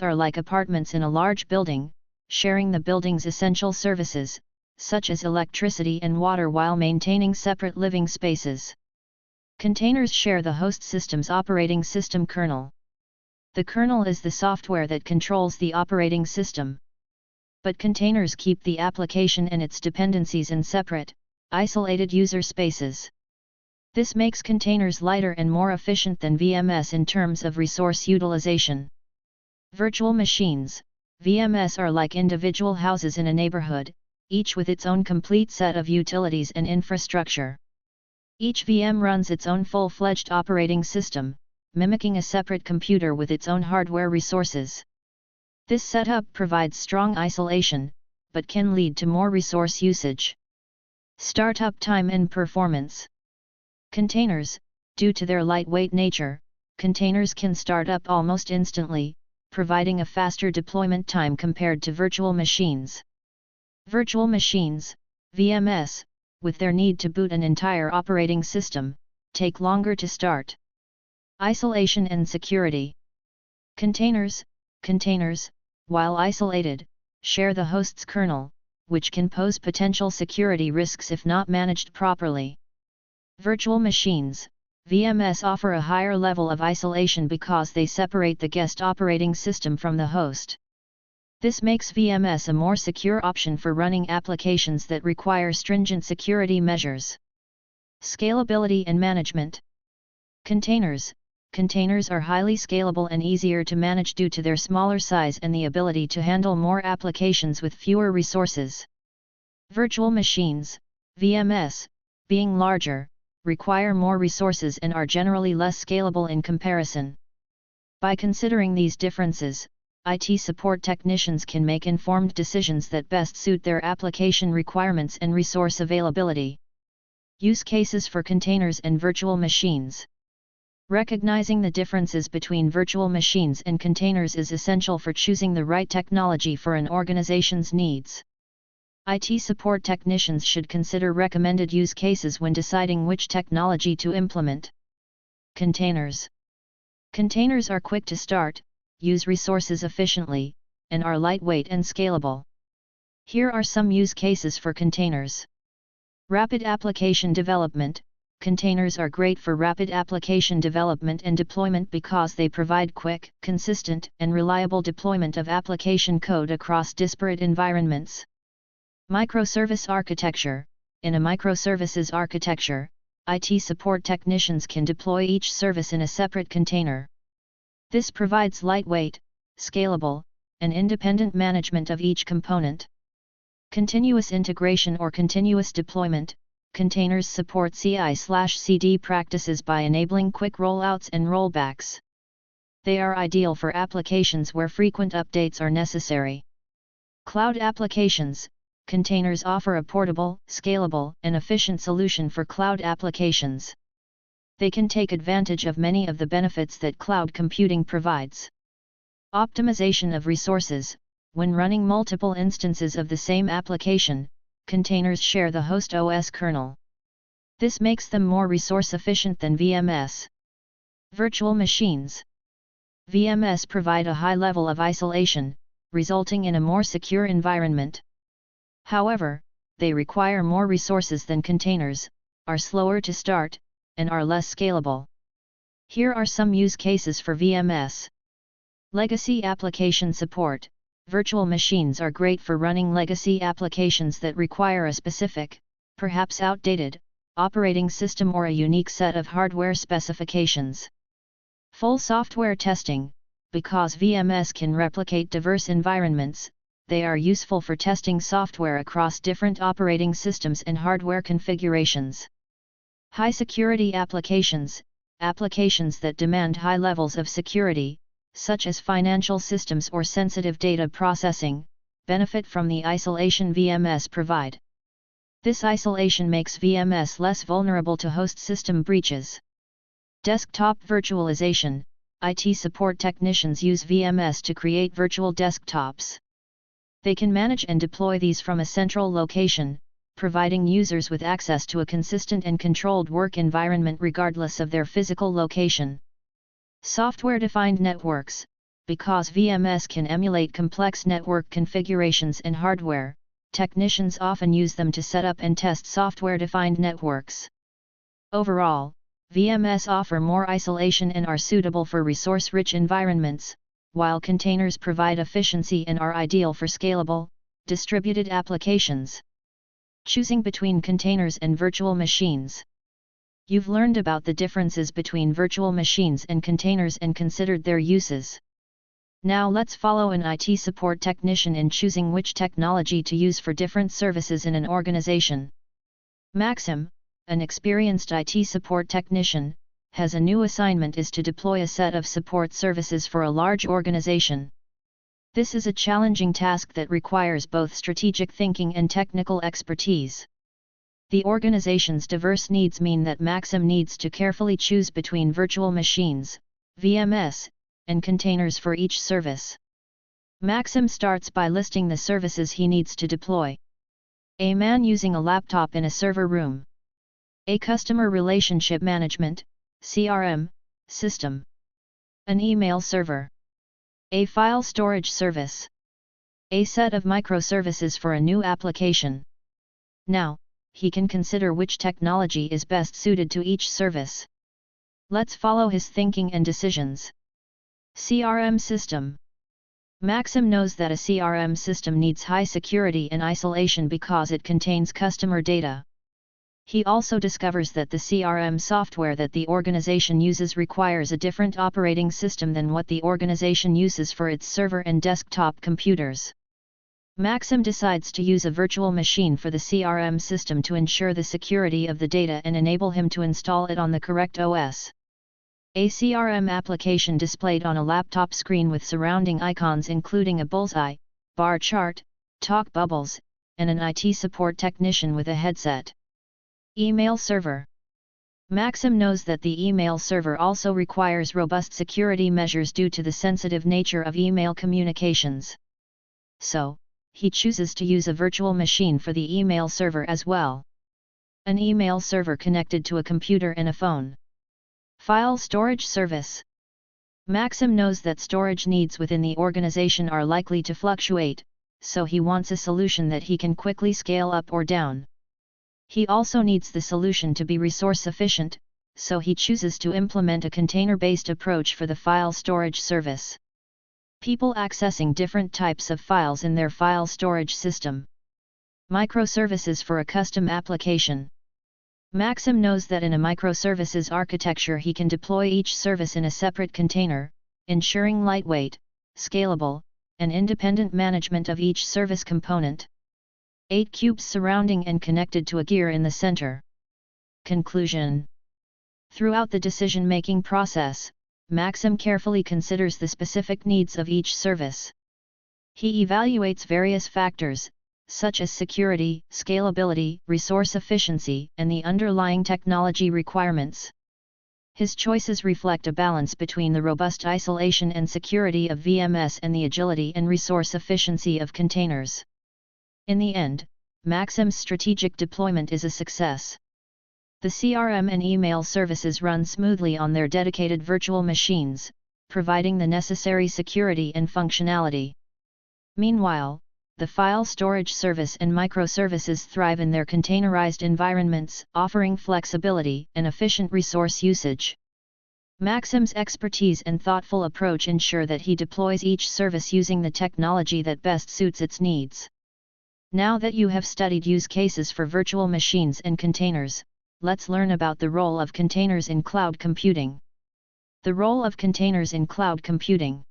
are like apartments in a large building, sharing the building's essential services, such as electricity and water, while maintaining separate living spaces. Containers share the host system's operating system kernel. The kernel is the software that controls the operating system. But containers keep the application and its dependencies in separate, isolated user spaces. This makes containers lighter and more efficient than VMS in terms of resource utilization. Virtual machines, VMS, are like individual houses in a neighborhood, each with its own complete set of utilities and infrastructure. Each VM runs its own full-fledged operating system, mimicking a separate computer with its own hardware resources. This setup provides strong isolation, but can lead to more resource usage. Startup time and performance. Containers, due to their lightweight nature, containers can start up almost instantly, providing a faster deployment time compared to virtual machines. Virtual machines, VMS, with their need to boot an entire operating system, take longer to start. Isolation and security. Containers, while isolated, share the host's kernel, which can pose potential security risks if not managed properly. Virtual machines, VMS, offer a higher level of isolation because they separate the guest operating system from the host. This makes VMS a more secure option for running applications that require stringent security measures. Scalability and management. Containers are highly scalable and easier to manage due to their smaller size and the ability to handle more applications with fewer resources. Virtual machines, VMS, being larger, require more resources and are generally less scalable in comparison. By considering these differences, IT support technicians can make informed decisions that best suit their application requirements and resource availability. Use cases for containers and virtual machines. Recognizing the differences between virtual machines and containers is essential for choosing the right technology for an organization's needs. IT support technicians should consider recommended use cases when deciding which technology to implement. Containers. Containers are quick to start, use resources efficiently, and are lightweight and scalable. Here are some use cases for containers. Rapid application development. Containers are great for rapid application development and deployment because they provide quick, consistent, and reliable deployment of application code across disparate environments. Microservice architecture. In a microservices architecture, IT support technicians can deploy each service in a separate container. This provides lightweight, scalable, and independent management of each component. Continuous integration or continuous deployment. Containers support CI/CD practices by enabling quick rollouts and rollbacks. They are ideal for applications where frequent updates are necessary. Cloud applications. Containers offer a portable, scalable, and efficient solution for cloud applications. They can take advantage of many of the benefits that cloud computing provides. Optimization of resources. When running multiple instances of the same application, containers share the host OS kernel. This makes them more resource efficient than VMS. Virtual machines. VMS provide a high level of isolation, resulting in a more secure environment. However, they require more resources than containers, are slower to start, and are less scalable. Here are some use cases for VMS. Legacy application support. Virtual machines are great for running legacy applications that require a specific, perhaps outdated, operating system or a unique set of hardware specifications. Full software testing. Because VMS can replicate diverse environments, they are useful for testing software across different operating systems and hardware configurations. High security applications. Applications that demand high levels of security, such as financial systems or sensitive data processing, benefit from the isolation VMS provide. This isolation makes VMS less vulnerable to host system breaches. Desktop virtualization. IT support technicians use VMS to create virtual desktops. They can manage and deploy these from a central location, providing users with access to a consistent and controlled work environment regardless of their physical location. Software-defined networks. Because VMS can emulate complex network configurations and hardware, technicians often use them to set up and test software-defined networks. Overall, VMS offer more isolation and are suitable for resource-rich environments, while containers provide efficiency and are ideal for scalable, distributed applications. Choosing between containers and virtual machines. You've learned about the differences between virtual machines and containers and considered their uses. Now let's follow an IT support technician in choosing which technology to use for different services in an organization. Maxim, an experienced IT support technician, has a new assignment is to deploy a set of support services for a large organization. This is a challenging task that requires both strategic thinking and technical expertise. The organization's diverse needs mean that Maxim needs to carefully choose between virtual machines, VMS, and containers for each service. Maxim starts by listing the services he needs to deploy. A man using a laptop in a server room. A customer relationship management, CRM, system. An email server. A file storage service. A set of microservices for a new application. Now, he can consider which technology is best suited to each service. Let's follow his thinking and decisions. CRM system. Maxim knows that a CRM system needs high security and isolation because it contains customer data. He also discovers that the CRM software that the organization uses requires a different operating system than what the organization uses for its server and desktop computers. Maxim decides to use a virtual machine for the CRM system to ensure the security of the data and enable him to install it on the correct OS. A CRM application displayed on a laptop screen with surrounding icons including a bullseye, bar chart, talk bubbles, and an IT support technician with a headset. Email server. Maxim knows that the email server also requires robust security measures due to the sensitive nature of email communications. So, he chooses to use a virtual machine for the email server as well. An email server connected to a computer and a phone. File storage service. Maxim knows that storage needs within the organization are likely to fluctuate, so he wants a solution that he can quickly scale up or down. He also needs the solution to be resource efficient, so he chooses to implement a container-based approach for the file storage service. People accessing different types of files in their file storage system. Microservices for a custom application. Maxim knows that in a microservices architecture he can deploy each service in a separate container, ensuring lightweight, scalable, and independent management of each service component. 8 cubes surrounding and connected to a gear in the center. Conclusion. Throughout the decision-making process, Maxim carefully considers the specific needs of each service. He evaluates various factors, such as security, scalability, resource efficiency, and the underlying technology requirements. His choices reflect a balance between the robust isolation and security of VMS and the agility and resource efficiency of containers. In the end, Maxim's strategic deployment is a success. The CRM and email services run smoothly on their dedicated virtual machines, providing the necessary security and functionality. Meanwhile, the file storage service and microservices thrive in their containerized environments, offering flexibility and efficient resource usage. Maxim's expertise and thoughtful approach ensure that he deploys each service using the technology that best suits its needs. Now that you have studied use cases for virtual machines and containers, let's learn about the role of containers in cloud computing. The role of containers in cloud computing.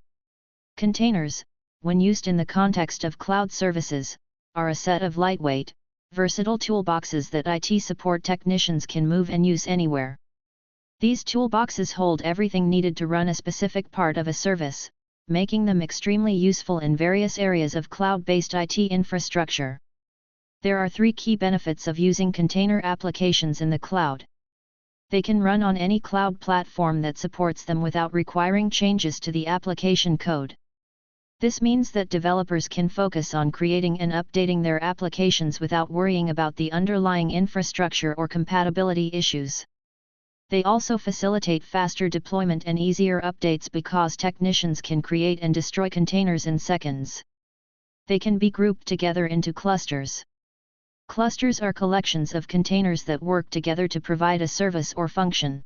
Containers, when used in the context of cloud services, are a set of lightweight, versatile toolboxes that IT support technicians can move and use anywhere. These toolboxes hold everything needed to run a specific part of a service, making them extremely useful in various areas of cloud-based IT infrastructure. There are 3 key benefits of using container applications in the cloud. They can run on any cloud platform that supports them without requiring changes to the application code. This means that developers can focus on creating and updating their applications without worrying about the underlying infrastructure or compatibility issues. They also facilitate faster deployment and easier updates because technicians can create and destroy containers in seconds. They can be grouped together into clusters. Clusters are collections of containers that work together to provide a service or function.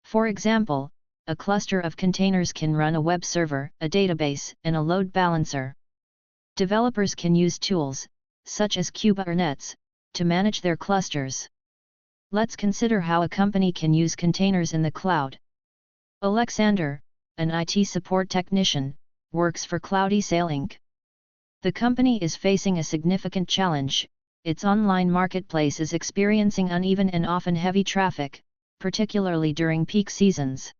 For example, a cluster of containers can run a web server, a database, and a load balancer. Developers can use tools, such as Kubernetes, to manage their clusters. Let's consider how a company can use containers in the cloud. Alexander, an IT support technician, works for CloudESale Inc. The company is facing a significant challenge. Its online marketplace is experiencing uneven and often heavy traffic, particularly during peak seasons.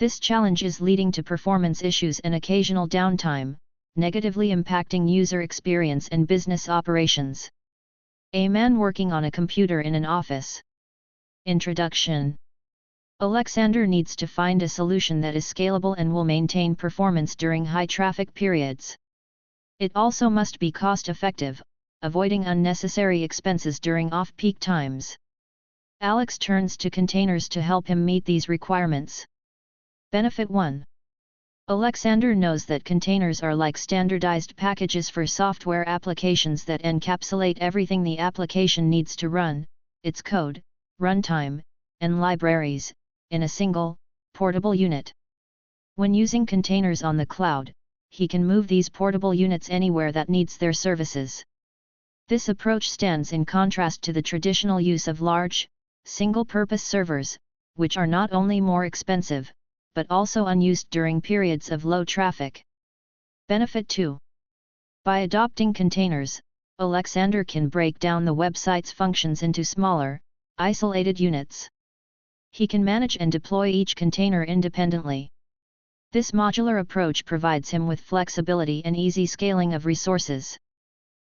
This challenge is leading to performance issues and occasional downtime, negatively impacting user experience and business operations. A man working on a computer in an office. Introduction. Alexander needs to find a solution that is scalable and will maintain performance during high traffic periods. It also must be cost-effective, avoiding unnecessary expenses during off-peak times. Alex turns to containers to help him meet these requirements. Benefit 1. Alexander knows that containers are like standardized packages for software applications that encapsulate everything the application needs to run, its code, runtime, and libraries, in a single, portable unit. When using containers on the cloud, he can move these portable units anywhere that needs their services. This approach stands in contrast to the traditional use of large, single-purpose servers, which are not only more expensive, but also unused during periods of low traffic. Benefit 2. By adopting containers, Alexander can break down the website's functions into smaller, isolated units. He can manage and deploy each container independently. This modular approach provides him with flexibility and easy scaling of resources.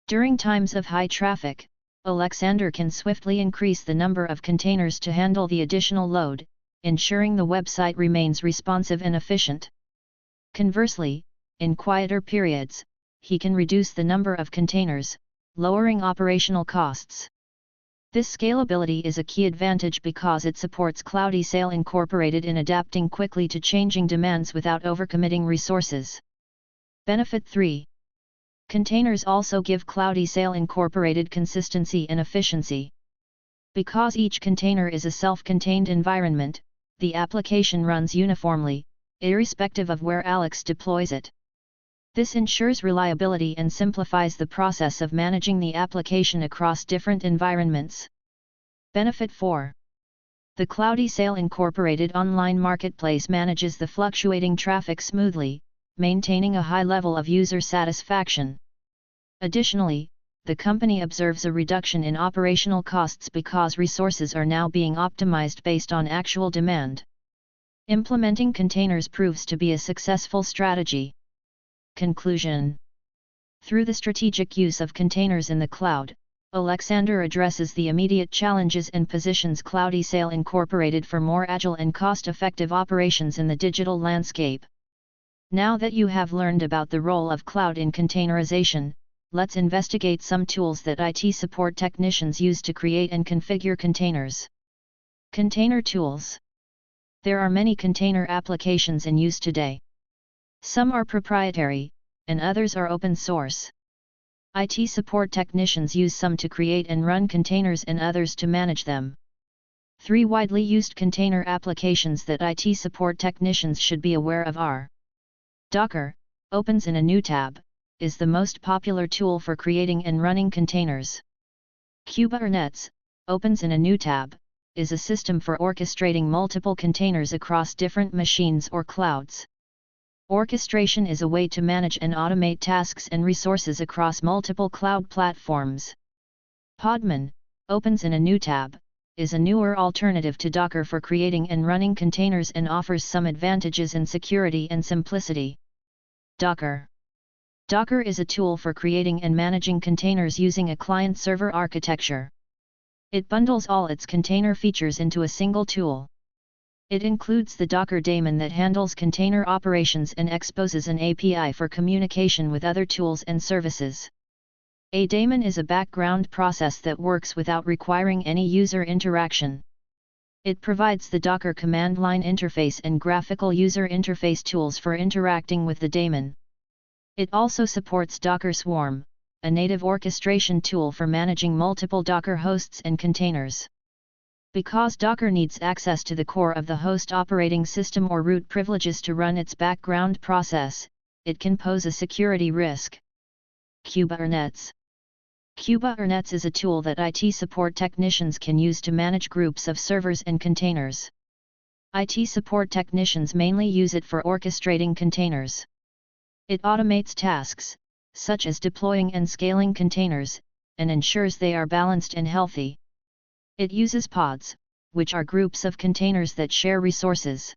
During times of high traffic, Alexander can swiftly increase the number of containers to handle the additional load, ensuring the website remains responsive and efficient. Conversely, in quieter periods, he can reduce the number of containers, lowering operational costs. This scalability is a key advantage because it supports Cloudysale Incorporated in adapting quickly to changing demands without overcommitting resources. Benefit 3. Containers also give Cloudysale Incorporated consistency and efficiency. Because each container is a self-contained environment, the application runs uniformly, irrespective of where Alex deploys it. This ensures reliability and simplifies the process of managing the application across different environments. Benefit 4. The Cloudysale Incorporated online marketplace manages the fluctuating traffic smoothly, maintaining a high level of user satisfaction. Additionally, the company observes a reduction in operational costs because resources are now being optimized based on actual demand. Implementing containers proves to be a successful strategy. Conclusion. Through the strategic use of containers in the cloud, Alexander addresses the immediate challenges and positions Cloudysale Incorporated for more agile and cost-effective operations in the digital landscape. Now that you have learned about the role of cloud in containerization, let's investigate some tools that IT support technicians use to create and configure containers. Container tools. There are many container applications in use today. Some are proprietary, and others are open source. IT support technicians use some to create and run containers and others to manage them. 3 widely used container applications that IT support technicians should be aware of are: Docker, opens in a new tab, is the most popular tool for creating and running containers. Kubernetes, opens in a new tab, is a system for orchestrating multiple containers across different machines or clouds. Orchestration is a way to manage and automate tasks and resources across multiple cloud platforms. Podman, opens in a new tab, is a newer alternative to Docker for creating and running containers and offers some advantages in security and simplicity. Docker. Docker is a tool for creating and managing containers using a client-server architecture. It bundles all its container features into a single tool. It includes the Docker daemon that handles container operations and exposes an API for communication with other tools and services. A daemon is a background process that works without requiring any user interaction. It provides the Docker command line interface and graphical user interface tools for interacting with the daemon. It also supports Docker Swarm, a native orchestration tool for managing multiple Docker hosts and containers. Because Docker needs access to the core of the host operating system or root privileges to run its background process, it can pose a security risk. Kubernetes. Kubernetes is a tool that IT support technicians can use to manage groups of servers and containers. IT support technicians mainly use it for orchestrating containers. It automates tasks, such as deploying and scaling containers, and ensures they are balanced and healthy. It uses pods, which are groups of containers that share resources.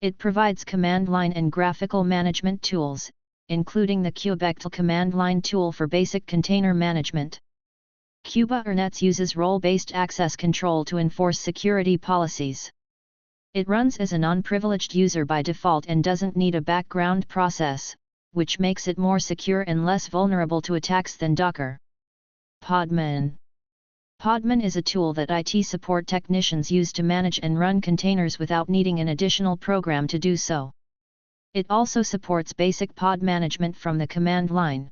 It provides command line and graphical management tools, including the kubectl command line tool for basic container management. Kubernetes uses role-based access control to enforce security policies. It runs as a non-privileged user by default and doesn't need a background process, which makes it more secure and less vulnerable to attacks than Docker. Podman. Podman is a tool that IT support technicians use to manage and run containers without needing an additional program to do so. It also supports basic pod management from the command line.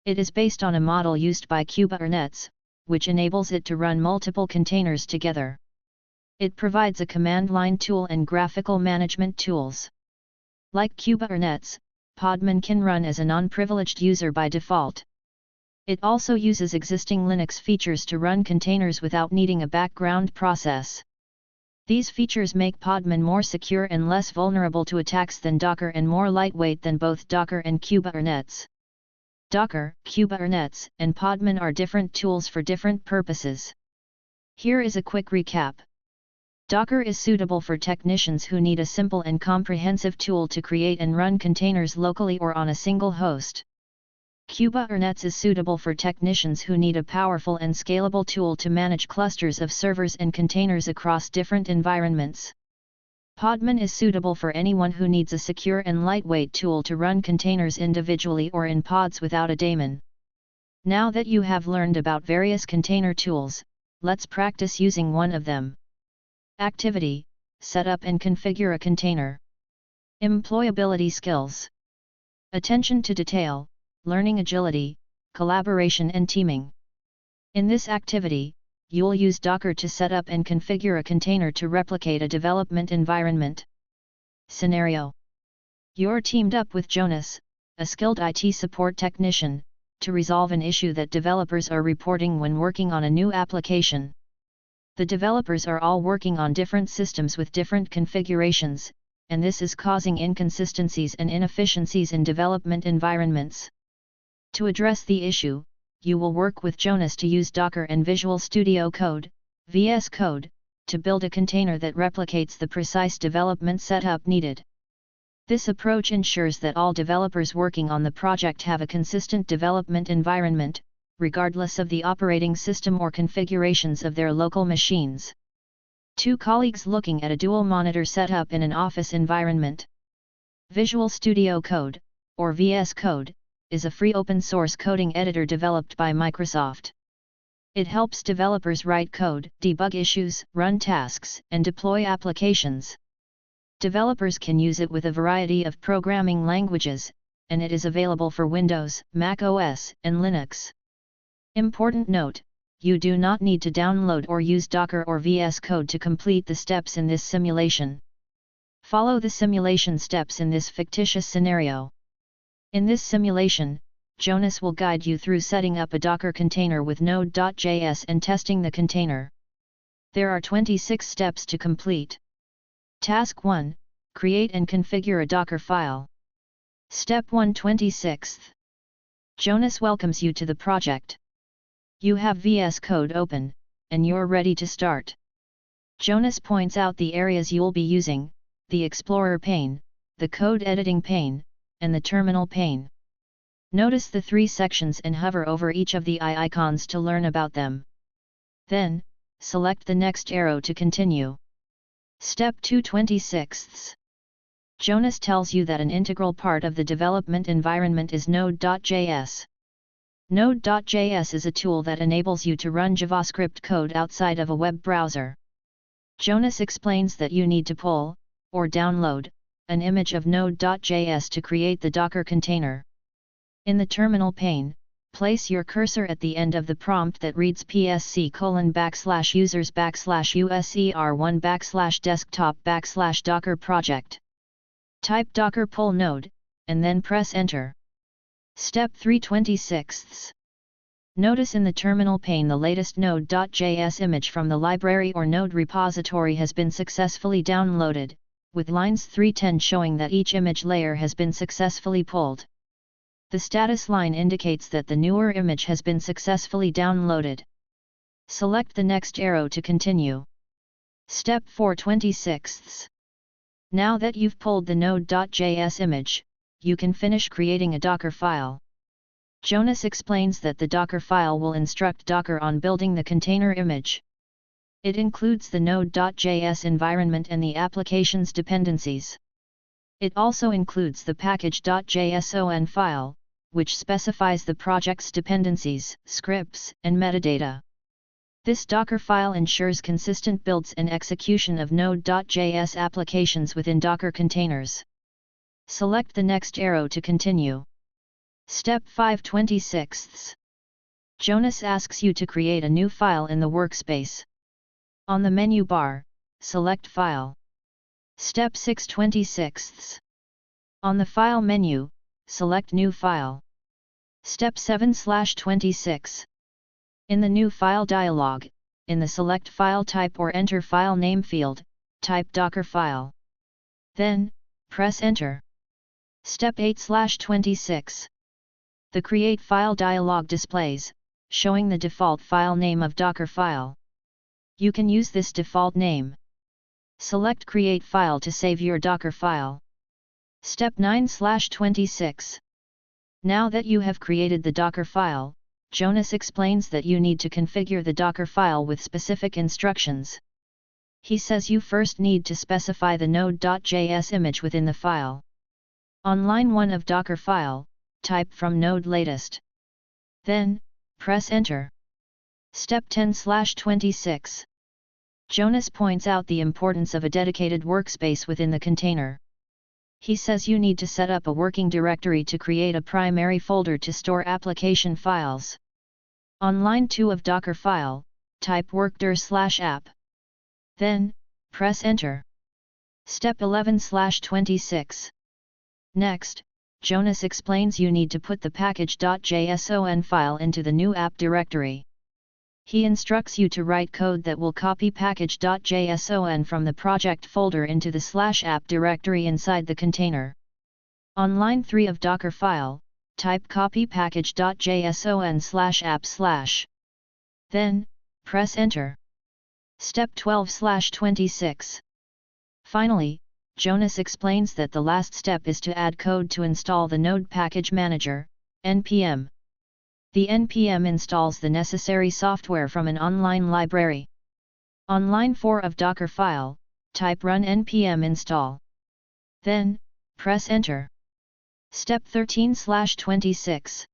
It is based on a model used by Kubernetes, which enables it to run multiple containers together. It provides a command line tool and graphical management tools. Like Kubernetes, Podman can run as a non-privileged user by default. It also uses existing Linux features to run containers without needing a background process. These features make Podman more secure and less vulnerable to attacks than Docker and more lightweight than both Docker and Kubernetes. Docker, Kubernetes, and Podman are different tools for different purposes. Here is a quick recap. Docker is suitable for technicians who need a simple and comprehensive tool to create and run containers locally or on a single host. Kubernetes is suitable for technicians who need a powerful and scalable tool to manage clusters of servers and containers across different environments. Podman is suitable for anyone who needs a secure and lightweight tool to run containers individually or in pods without a daemon. Now that you have learned about various container tools, let's practice using one of them. Activity: set up and configure a container. Employability skills: attention to detail, learning agility, collaboration and teaming. In this activity, you'll use Docker to set up and configure a container to replicate a development environment. Scenario: you're teamed up with Jonas, a skilled IT support technician, to resolve an issue that developers are reporting when working on a new application. The developers are all working on different systems with different configurations, and this is causing inconsistencies and inefficiencies in development environments. To address the issue, you will work with Jonas to use Docker and Visual Studio Code, VS Code, to build a container that replicates the precise development setup needed. This approach ensures that all developers working on the project have a consistent development environment, regardless of the operating system or configurations of their local machines. Two colleagues looking at a dual monitor setup in an office environment. Visual Studio Code, or VS Code, is a free open-source coding editor developed by Microsoft. It helps developers write code, debug issues, run tasks, and deploy applications. Developers can use it with a variety of programming languages, and it is available for Windows, Mac OS, and Linux. Important note: you do not need to download or use Docker or VS Code to complete the steps in this simulation. Follow the simulation steps in this fictitious scenario. In this simulation, Jonas will guide you through setting up a Docker container with Node.js and testing the container. There are 26 steps to complete. Task 1: create and configure a Docker file. Step 126. Jonas welcomes you to the project. You have VS Code open, and you're ready to start. Jonas points out the areas you'll be using: the Explorer pane, the Code Editing pane, and the Terminal pane. Notice the three sections and hover over each of the icons to learn about them. Then, select the next arrow to continue. Step 226. Jonas tells you that an integral part of the development environment is Node.js. Node.js is a tool that enables you to run JavaScript code outside of a web browser. Jonas explains that you need to pull, or download, an image of Node.js to create the Docker container. In the Terminal pane, place your cursor at the end of the prompt that reads psc:/users/user/1/desktop/docker project. Type docker pull node, and then press enter. Step 326. Notice in the terminal pane the latest Node.js image from the library or node repository has been successfully downloaded, with lines 310 showing that each image layer has been successfully pulled. The status line indicates that the newer image has been successfully downloaded. Select the next arrow to continue. Step 426. Now that you've pulled the Node.js image, you can finish creating a Docker file. Jonas explains that the Docker file will instruct Docker on building the container image. It includes the Node.js environment and the application's dependencies. It also includes the package.json file, which specifies the project's dependencies, scripts, and metadata. This Docker file ensures consistent builds and execution of Node.js applications within Docker containers. Select the next arrow to continue. Step 526. Jonas asks you to create a new file in the workspace. On the menu bar, select File. Step 626. On the File menu, select New File. Step 7/26. In the New File dialog, in the Select File Type or Enter File Name field, type Docker file. Then, press Enter. Step 8/26. The Create File dialog displays, showing the default file name of Docker file. You can use this default name. Select Create File to save your Docker file. Step 9/26. Now that you have created the Docker file, Jonas explains that you need to configure the Docker file with specific instructions. He says you first need to specify the node.js image within the file. On line 1 of Docker file, type from node latest. Then, press Enter. Step 10/26. Jonas points out the importance of a dedicated workspace within the container. He says you need to set up a working directory to create a primary folder to store application files. On line 2 of Docker file, type workdir/app. Then, press Enter. Step 11/26. Next, Jonas explains you need to put the package.json file into the new app directory. He instructs you to write code that will copy package.json from the project folder into the /app directory inside the container. On line 3 of Docker file, type copy package.json/app/. Then, press Enter. Step 12/26. Finally, Jonas explains that the last step is to add code to install the Node Package Manager, NPM. The NPM installs the necessary software from an online library. On line 4 of Docker file, type run npm install. Then, press Enter. Step 13/26.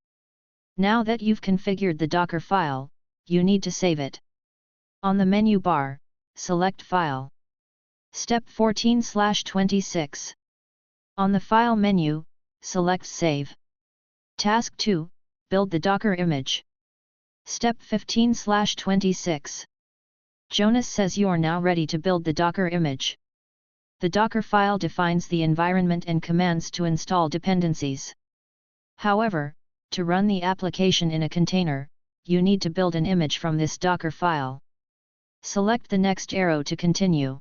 Now that you've configured the Docker file, you need to save it. On the menu bar, select File. Step 14/26. On the File menu, select Save. Task 2. Build the Docker image. Step 15/26. Jonas says you're now ready to build the Docker image. The Docker file defines the environment and commands to install dependencies. However, to run the application in a container, you need to build an image from this Docker file. Select the next arrow to continue.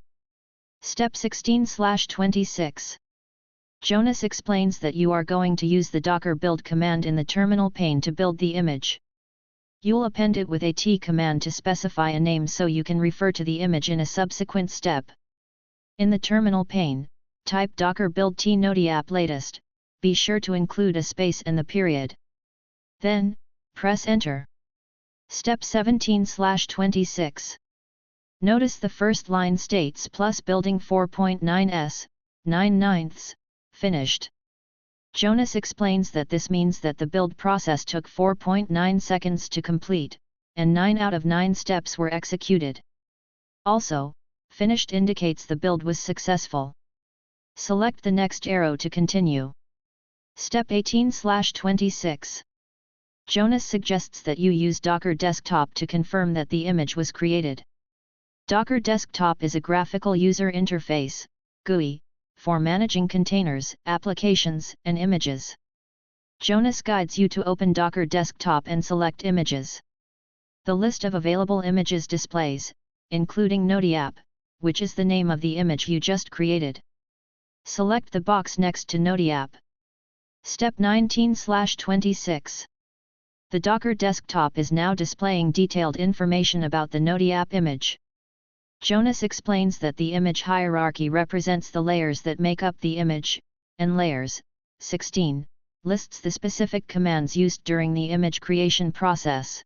Step 16/26. Jonas explains that you are going to use the docker build command in the terminal pane to build the image. You'll append it with a t command to specify a name so you can refer to the image in a subsequent step. In the terminal pane, type docker build t node latest, be sure to include a space and the period. Then, press Enter. Step 17/26. Notice the first line states plus building 4.9s, 9/9, finished. Jonas explains that this means that the build process took 4.9 seconds to complete, and 9 out of 9 steps were executed. Also, finished indicates the build was successful. Select the next arrow to continue. Step 18/26. Jonas suggests that you use Docker Desktop to confirm that the image was created. Docker Desktop is a graphical user interface, GUI, for managing containers, applications, and images. Jonas guides you to open Docker Desktop and select Images. The list of available images displays, including NodeApp, which is the name of the image you just created. Select the box next to NodeApp. Step 19/26. The Docker Desktop is now displaying detailed information about the NodeApp image. Jonas explains that the image hierarchy represents the layers that make up the image, and layers, 16, lists the specific commands used during the image creation process.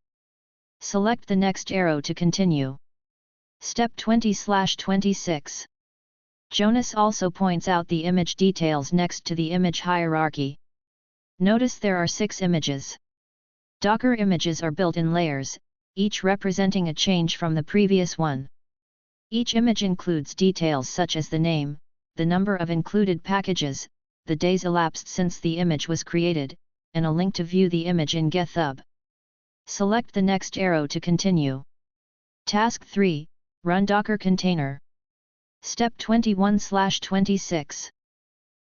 Select the next arrow to continue. Step 20/26. Jonas also points out the image details next to the image hierarchy. Notice there are 6 images. Docker images are built in layers, each representing a change from the previous one. Each image includes details such as the name, the number of included packages, the days elapsed since the image was created, and a link to view the image in GitHub. Select the next arrow to continue. Task 3, Run Docker Container. Step 21/26.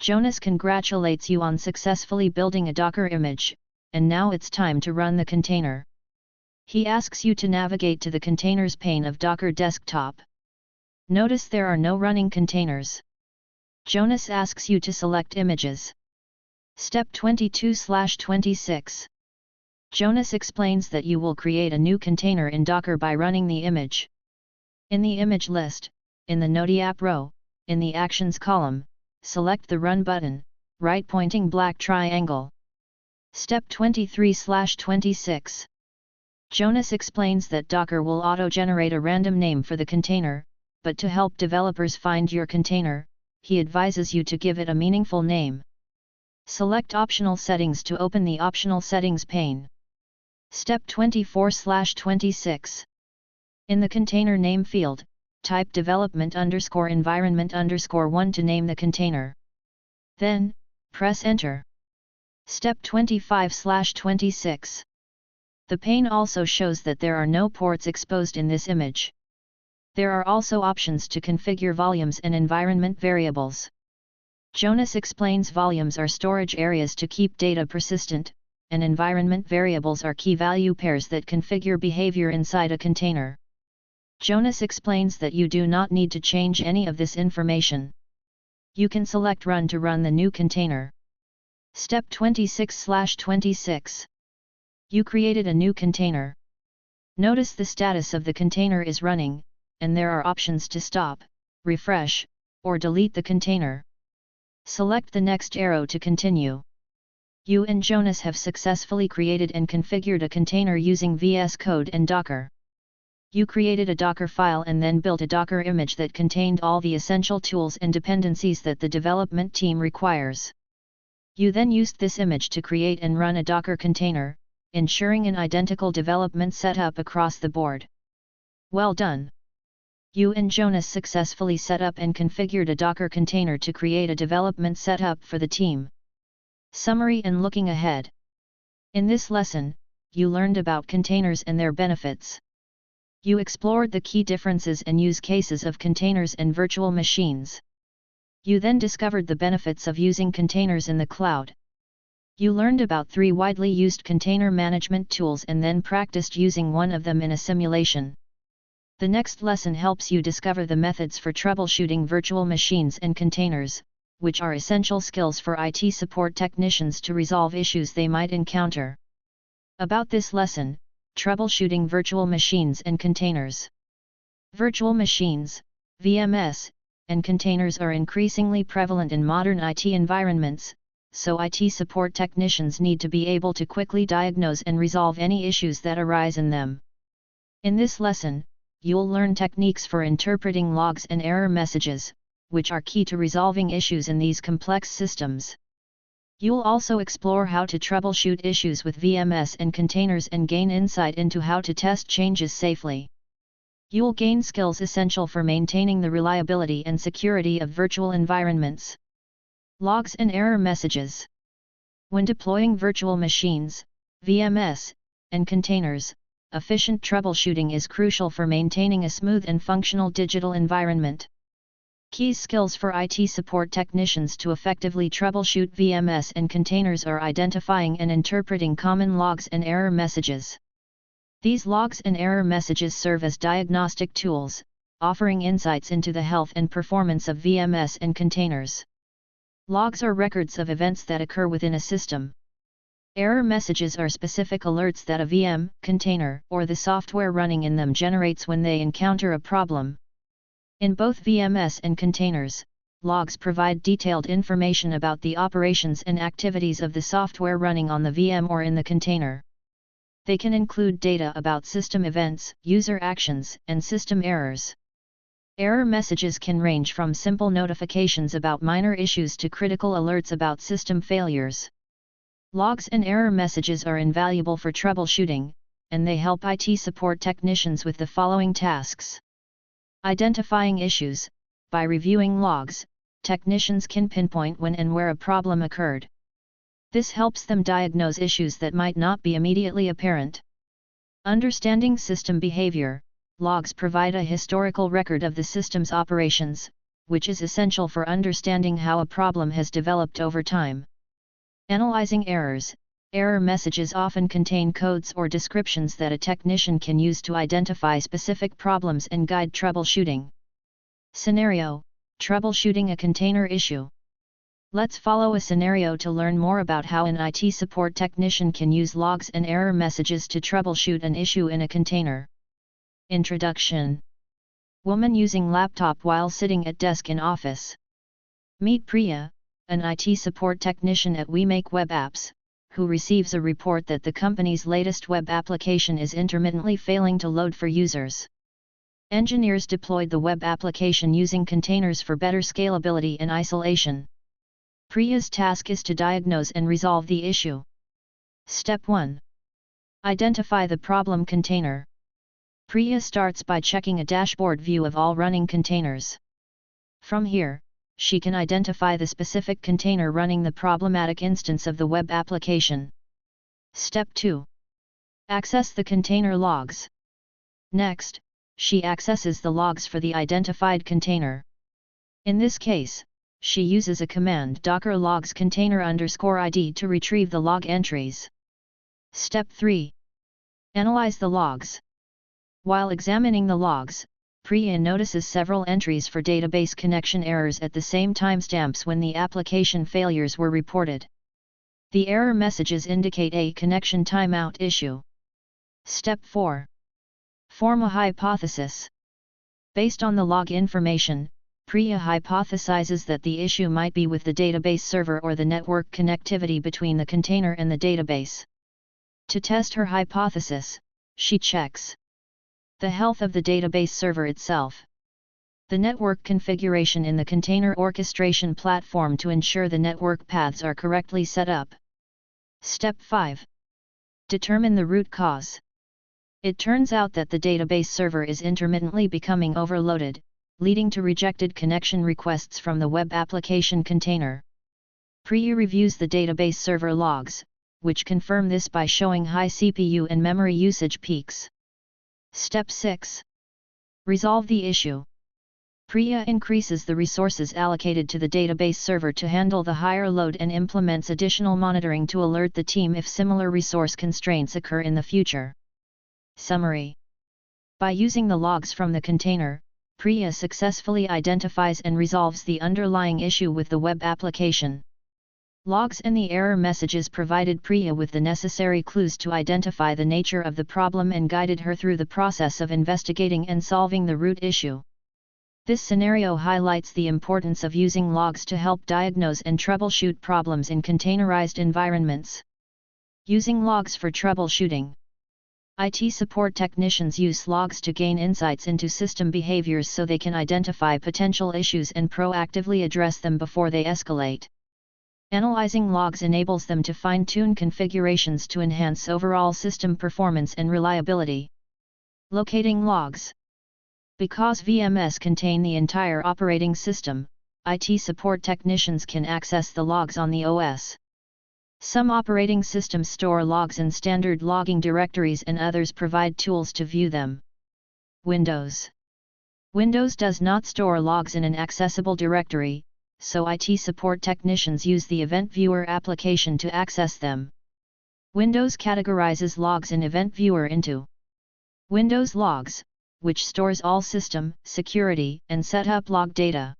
Jonas congratulates you on successfully building a Docker image, and now it's time to run the container. He asks you to navigate to the Containers pane of Docker Desktop. Notice there are no running containers. Jonas asks you to select Images. Step 22/26. Jonas explains that you will create a new container in Docker by running the image. In the image list, in the Node app row, in the Actions column, select the Run button, right-pointing black triangle. Step 23/26. Jonas explains that Docker will auto-generate a random name for the container, but to help developers find your container, he advises you to give it a meaningful name. Select Optional Settings to open the Optional Settings pane. Step 24/26. In the container name field, type development_environment_1 to name the container. Then, press Enter. Step 25/26. The pane also shows that there are no ports exposed in this image. There are also options to configure volumes and environment variables. Jonas explains volumes are storage areas to keep data persistent, and environment variables are key value pairs that configure behavior inside a container. Jonas explains that you do not need to change any of this information. You can select Run to run the new container. Step 26/26. You created a new container. Notice the status of the container is running, and there are options to stop, refresh, or delete the container. Select the next arrow to continue. You and Jonas have successfully created and configured a container using VS Code and Docker. You created a Docker file and then built a Docker image that contained all the essential tools and dependencies that the development team requires. You then used this image to create and run a Docker container, ensuring an identical development setup across the board. Well done! You and Jonas successfully set up and configured a Docker container to create a development setup for the team. Summary and looking ahead. In this lesson, you learned about containers and their benefits. You explored the key differences and use cases of containers and virtual machines. You then discovered the benefits of using containers in the cloud. You learned about 3 widely used container management tools and then practiced using one of them in a simulation. The next lesson helps you discover the methods for troubleshooting virtual machines and containers, which are essential skills for IT support technicians to resolve issues they might encounter. About this lesson, troubleshooting virtual machines and containers. Virtual machines, VMS, and containers are increasingly prevalent in modern IT environments, so IT support technicians need to be able to quickly diagnose and resolve any issues that arise in them. In this lesson, you'll learn techniques for interpreting logs and error messages, which are key to resolving issues in these complex systems. You'll also explore how to troubleshoot issues with VMS and containers and gain insight into how to test changes safely. You'll gain skills essential for maintaining the reliability and security of virtual environments. Logs and error messages. When deploying virtual machines, VMS, and containers, efficient troubleshooting is crucial for maintaining a smooth and functional digital environment. Key skills for IT support technicians to effectively troubleshoot VMS and containers are identifying and interpreting common logs and error messages. These logs and error messages serve as diagnostic tools, offering insights into the health and performance of VMS and containers. Logs are records of events that occur within a system. Error messages are specific alerts that a VM, container, or the software running in them generates when they encounter a problem. In both VMS and containers, logs provide detailed information about the operations and activities of the software running on the VM or in the container. They can include data about system events, user actions, and system errors. Error messages can range from simple notifications about minor issues to critical alerts about system failures. Logs and error messages are invaluable for troubleshooting, and they help IT support technicians with the following tasks. Identifying issues. By reviewing logs, technicians can pinpoint when and where a problem occurred. This helps them diagnose issues that might not be immediately apparent. Understanding system behavior. Logs provide a historical record of the system's operations, which is essential for understanding how a problem has developed over time. Analyzing errors. Error messages often contain codes or descriptions that a technician can use to identify specific problems and guide troubleshooting. Scenario: troubleshooting a container issue. Let's follow a scenario to learn more about how an IT support technician can use logs and error messages to troubleshoot an issue in a container. Introduction. Woman using laptop while sitting at desk in office. Meet Priya, an IT support technician at We Make Web Apps, who receives a report that the company's latest web application is intermittently failing to load for users. Engineers deployed the web application using containers for better scalability and isolation. Priya's task is to diagnose and resolve the issue. Step 1. Identify the problem container. Priya starts by checking a dashboard view of all running containers. From here, she can identify the specific container running the problematic instance of the web application. Step 2. Access the container logs. Next, she accesses the logs for the identified container. In this case, she uses a command docker logs container_id to retrieve the log entries. Step 3. Analyze the logs. While examining the logs, Priya notices several entries for database connection errors at the same timestamps when the application failures were reported. The error messages indicate a connection timeout issue. Step 4. Form a hypothesis. Based on the log information, Priya hypothesizes that the issue might be with the database server or the network connectivity between the container and the database. To test her hypothesis, she checks the health of the database server itself, the network configuration in the container orchestration platform to ensure the network paths are correctly set up. Step 5. Determine the root cause. It turns out that the database server is intermittently becoming overloaded, leading to rejected connection requests from the web application container. Priya reviews the database server logs, which confirm this by showing high CPU and memory usage peaks. Step 6. Resolve the issue. Priya increases the resources allocated to the database server to handle the higher load and implements additional monitoring to alert the team if similar resource constraints occur in the future. Summary. By using the logs from the container, Priya successfully identifies and resolves the underlying issue with the web application. Logs and the error messages provided Priya with the necessary clues to identify the nature of the problem and guided her through the process of investigating and solving the root issue. This scenario highlights the importance of using logs to help diagnose and troubleshoot problems in containerized environments. Using logs for troubleshooting. IT support technicians use logs to gain insights into system behaviors so they can identify potential issues and proactively address them before they escalate. Analyzing logs enables them to fine-tune configurations to enhance overall system performance and reliability. Locating logs. Because VMS contain the entire operating system, IT support technicians can access the logs on the OS. Some operating systems store logs in standard logging directories and others provide tools to view them. Windows. Windows does not store logs in an accessible directory, so IT support technicians use the Event Viewer application to access them. Windows categorizes logs in Event Viewer into Windows Logs, which stores all system, security, and setup log data.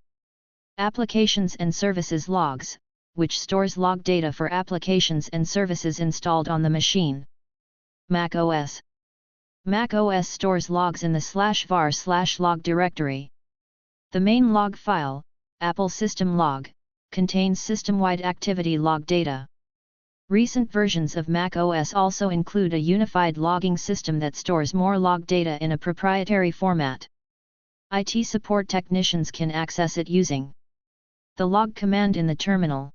Applications and Services Logs, which stores log data for applications and services installed on the machine. Mac OS. Mac OS stores logs in the /var/log directory. The main log file, Apple System Log, contains system-wide activity log data. Recent versions of Mac OS also include a unified logging system that stores more log data in a proprietary format. IT support technicians can access it using the log command in the terminal.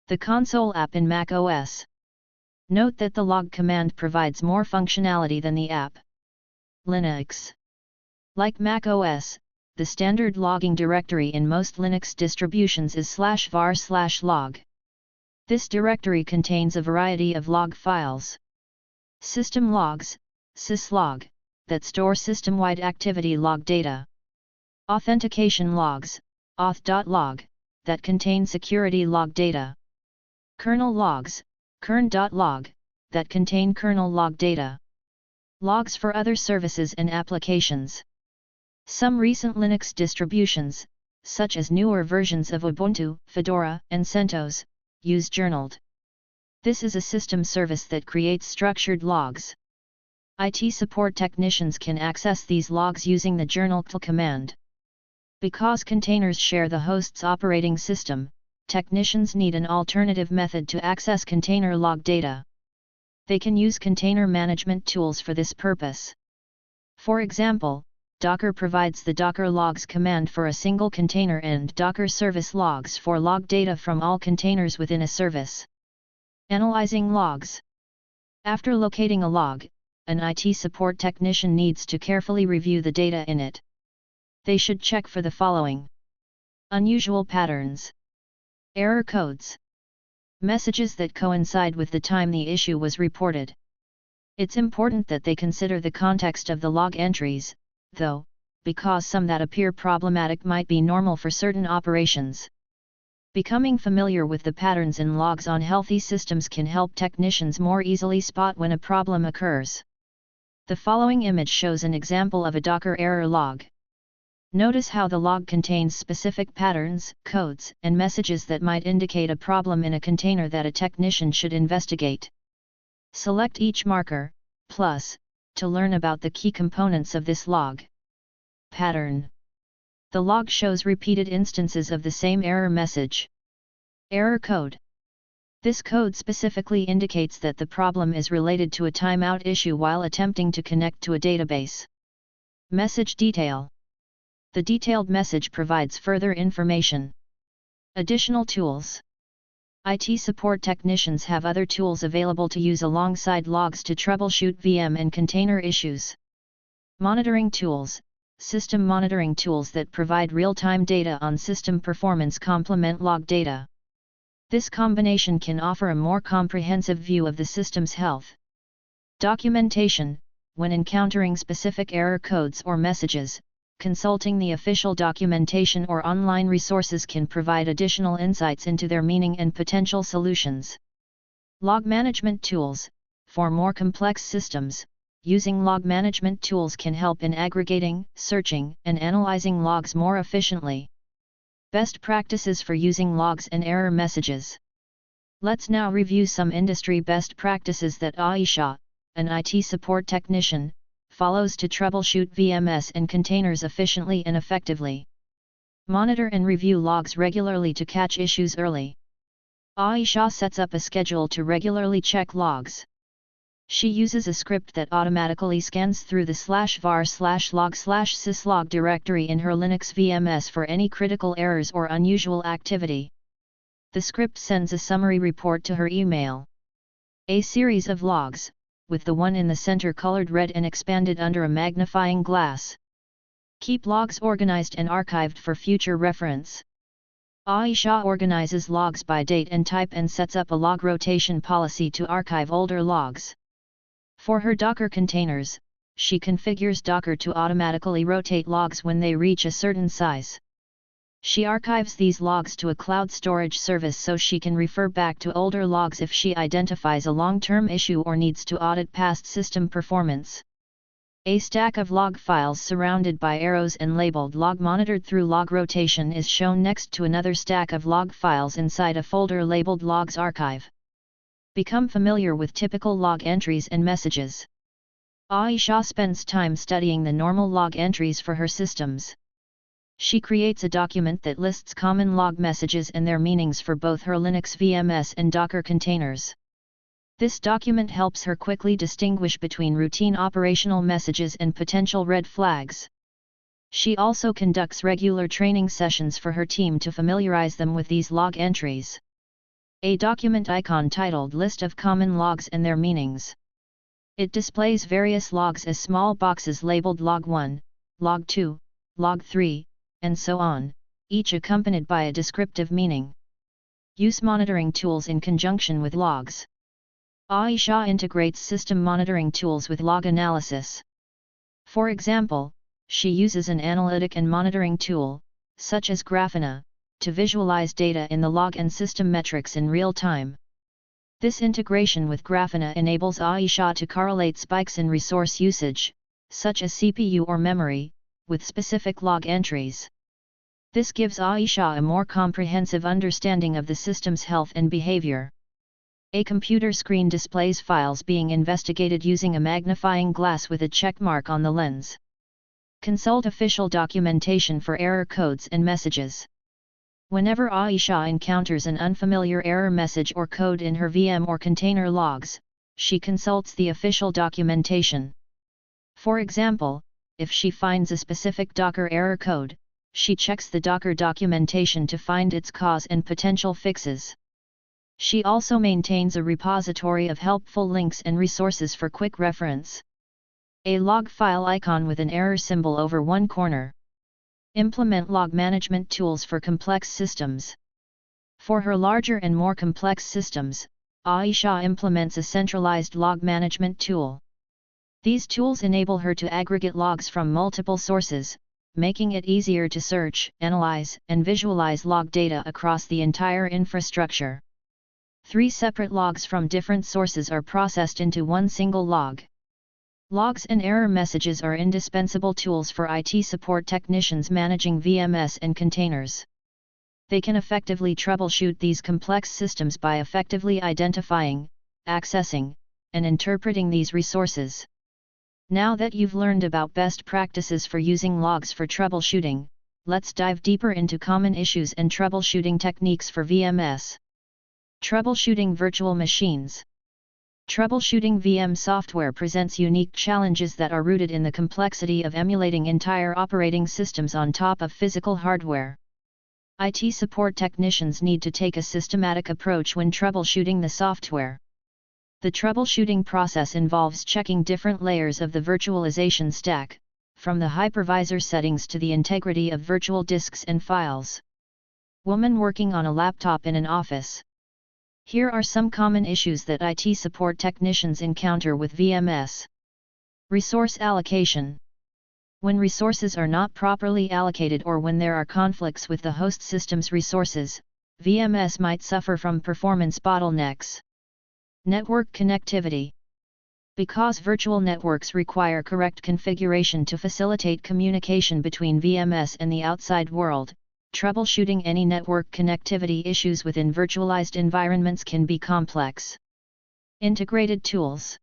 The console app in Mac OS. Note that the log command provides more functionality than the app. Linux. Like Mac OS, the standard logging directory in most Linux distributions is /var/log. This directory contains a variety of log files. System logs, syslog, that store system-wide activity log data. Authentication logs, auth.log, that contain security log data. Kernel logs, kern.log, that contain kernel log data. Logs for other services and applications. Some recent Linux distributions, such as newer versions of Ubuntu, Fedora, and CentOS, use journaled. This is a system service that creates structured logs. IT support technicians can access these logs using the journal_tl command. Because containers share the host's operating system, technicians need an alternative method to access container log data. They can use container management tools for this purpose. For example, Docker provides the docker logs command for a single container and Docker service logs for log data from all containers within a service. Analyzing logs. After locating a log, an IT support technician needs to carefully review the data in it. They should check for the following: unusual patterns, error codes, messages that coincide with the time the issue was reported. It's important that they consider the context of the log entries, though, because some that appear problematic might be normal for certain operations. Becoming familiar with the patterns in logs on healthy systems can help technicians more easily spot when a problem occurs. The following image shows an example of a Docker error log. Notice how the log contains specific patterns, codes, and messages that might indicate a problem in a container that a technician should investigate. Select each marker, plus, to learn about the key components of this log. Pattern. The log shows repeated instances of the same error message. Error code. This code specifically indicates that the problem is related to a timeout issue while attempting to connect to a database. Message detail. The detailed message provides further information. Additional tools. IT support technicians have other tools available to use alongside logs to troubleshoot VM and container issues. Monitoring tools. System monitoring tools that provide real-time data on system performance complement log data. This combination can offer a more comprehensive view of the system's health. Documentation. When encountering specific error codes or messages, consulting the official documentation or online resources can provide additional insights into their meaning and potential solutions. Log management tools. For more complex systems, using log management tools can help in aggregating, searching, and analyzing logs more efficiently. Best practices for using logs and error messages. Let's now review some industry best practices that Aisha, an IT support technician, follows to troubleshoot VMS and containers efficiently and effectively. Monitor and review logs regularly to catch issues early. Aisha sets up a schedule to regularly check logs. She uses a script that automatically scans through the /var/log/syslog directory in her Linux VMS for any critical errors or unusual activity. The script sends a summary report to her email. A series of logs, with the one in the center colored red and expanded under a magnifying glass. Keep logs organized and archived for future reference. Aisha organizes logs by date and type and sets up a log rotation policy to archive older logs. For her Docker containers, she configures Docker to automatically rotate logs when they reach a certain size. She archives these logs to a cloud storage service so she can refer back to older logs if she identifies a long-term issue or needs to audit past system performance. A stack of log files surrounded by arrows and labeled log monitored through log rotation is shown next to another stack of log files inside a folder labeled Logs Archive. Become familiar with typical log entries and messages. Aisha spends time studying the normal log entries for her systems. She creates a document that lists common log messages and their meanings for both her Linux VMS and Docker containers. This document helps her quickly distinguish between routine operational messages and potential red flags. She also conducts regular training sessions for her team to familiarize them with these log entries. A document icon titled List of Common Logs and Their Meanings. It displays various logs as small boxes labeled Log 1, Log 2, Log 3, and so on, each accompanied by a descriptive meaning. Use monitoring tools in conjunction with logs. Aisha integrates system monitoring tools with log analysis. For example, she uses an analytic and monitoring tool, such as Grafana, to visualize data in the log and system metrics in real time. This integration with Grafana enables Aisha to correlate spikes in resource usage, such as CPU or memory, with specific log entries. This gives Aisha a more comprehensive understanding of the system's health and behavior. A computer screen displays files being investigated using a magnifying glass with a check mark on the lens. Consult official documentation for error codes and messages. Whenever Aisha encounters an unfamiliar error message or code in her VM or container logs, she consults the official documentation. For example, if she finds a specific Docker error code, she checks the Docker documentation to find its cause and potential fixes. She also maintains a repository of helpful links and resources for quick reference. A log file icon with an error symbol over one corner. Implement log management tools for complex systems. For her larger and more complex systems, Aisha implements a centralized log management tool. These tools enable her to aggregate logs from multiple sources, making it easier to search, analyze, and visualize log data across the entire infrastructure. 3 separate logs from different sources are processed into one single log. Logs and error messages are indispensable tools for IT support technicians managing VMS and containers. They can effectively troubleshoot these complex systems by effectively identifying, accessing, and interpreting these resources. Now that you've learned about best practices for using logs for troubleshooting, let's dive deeper into common issues and troubleshooting techniques for VMS. Troubleshooting virtual machines. Troubleshooting VM software presents unique challenges that are rooted in the complexity of emulating entire operating systems on top of physical hardware. IT support technicians need to take a systematic approach when troubleshooting the software. The troubleshooting process involves checking different layers of the virtualization stack, from the hypervisor settings to the integrity of virtual disks and files. Woman working on a laptop in an office. Here are some common issues that IT support technicians encounter with VMS. Resource allocation. When resources are not properly allocated or when there are conflicts with the host system's resources, VMS might suffer from performance bottlenecks. Network connectivity. Because virtual networks require correct configuration to facilitate communication between VMS and the outside world, troubleshooting any network connectivity issues within virtualized environments can be complex. Integrated tools.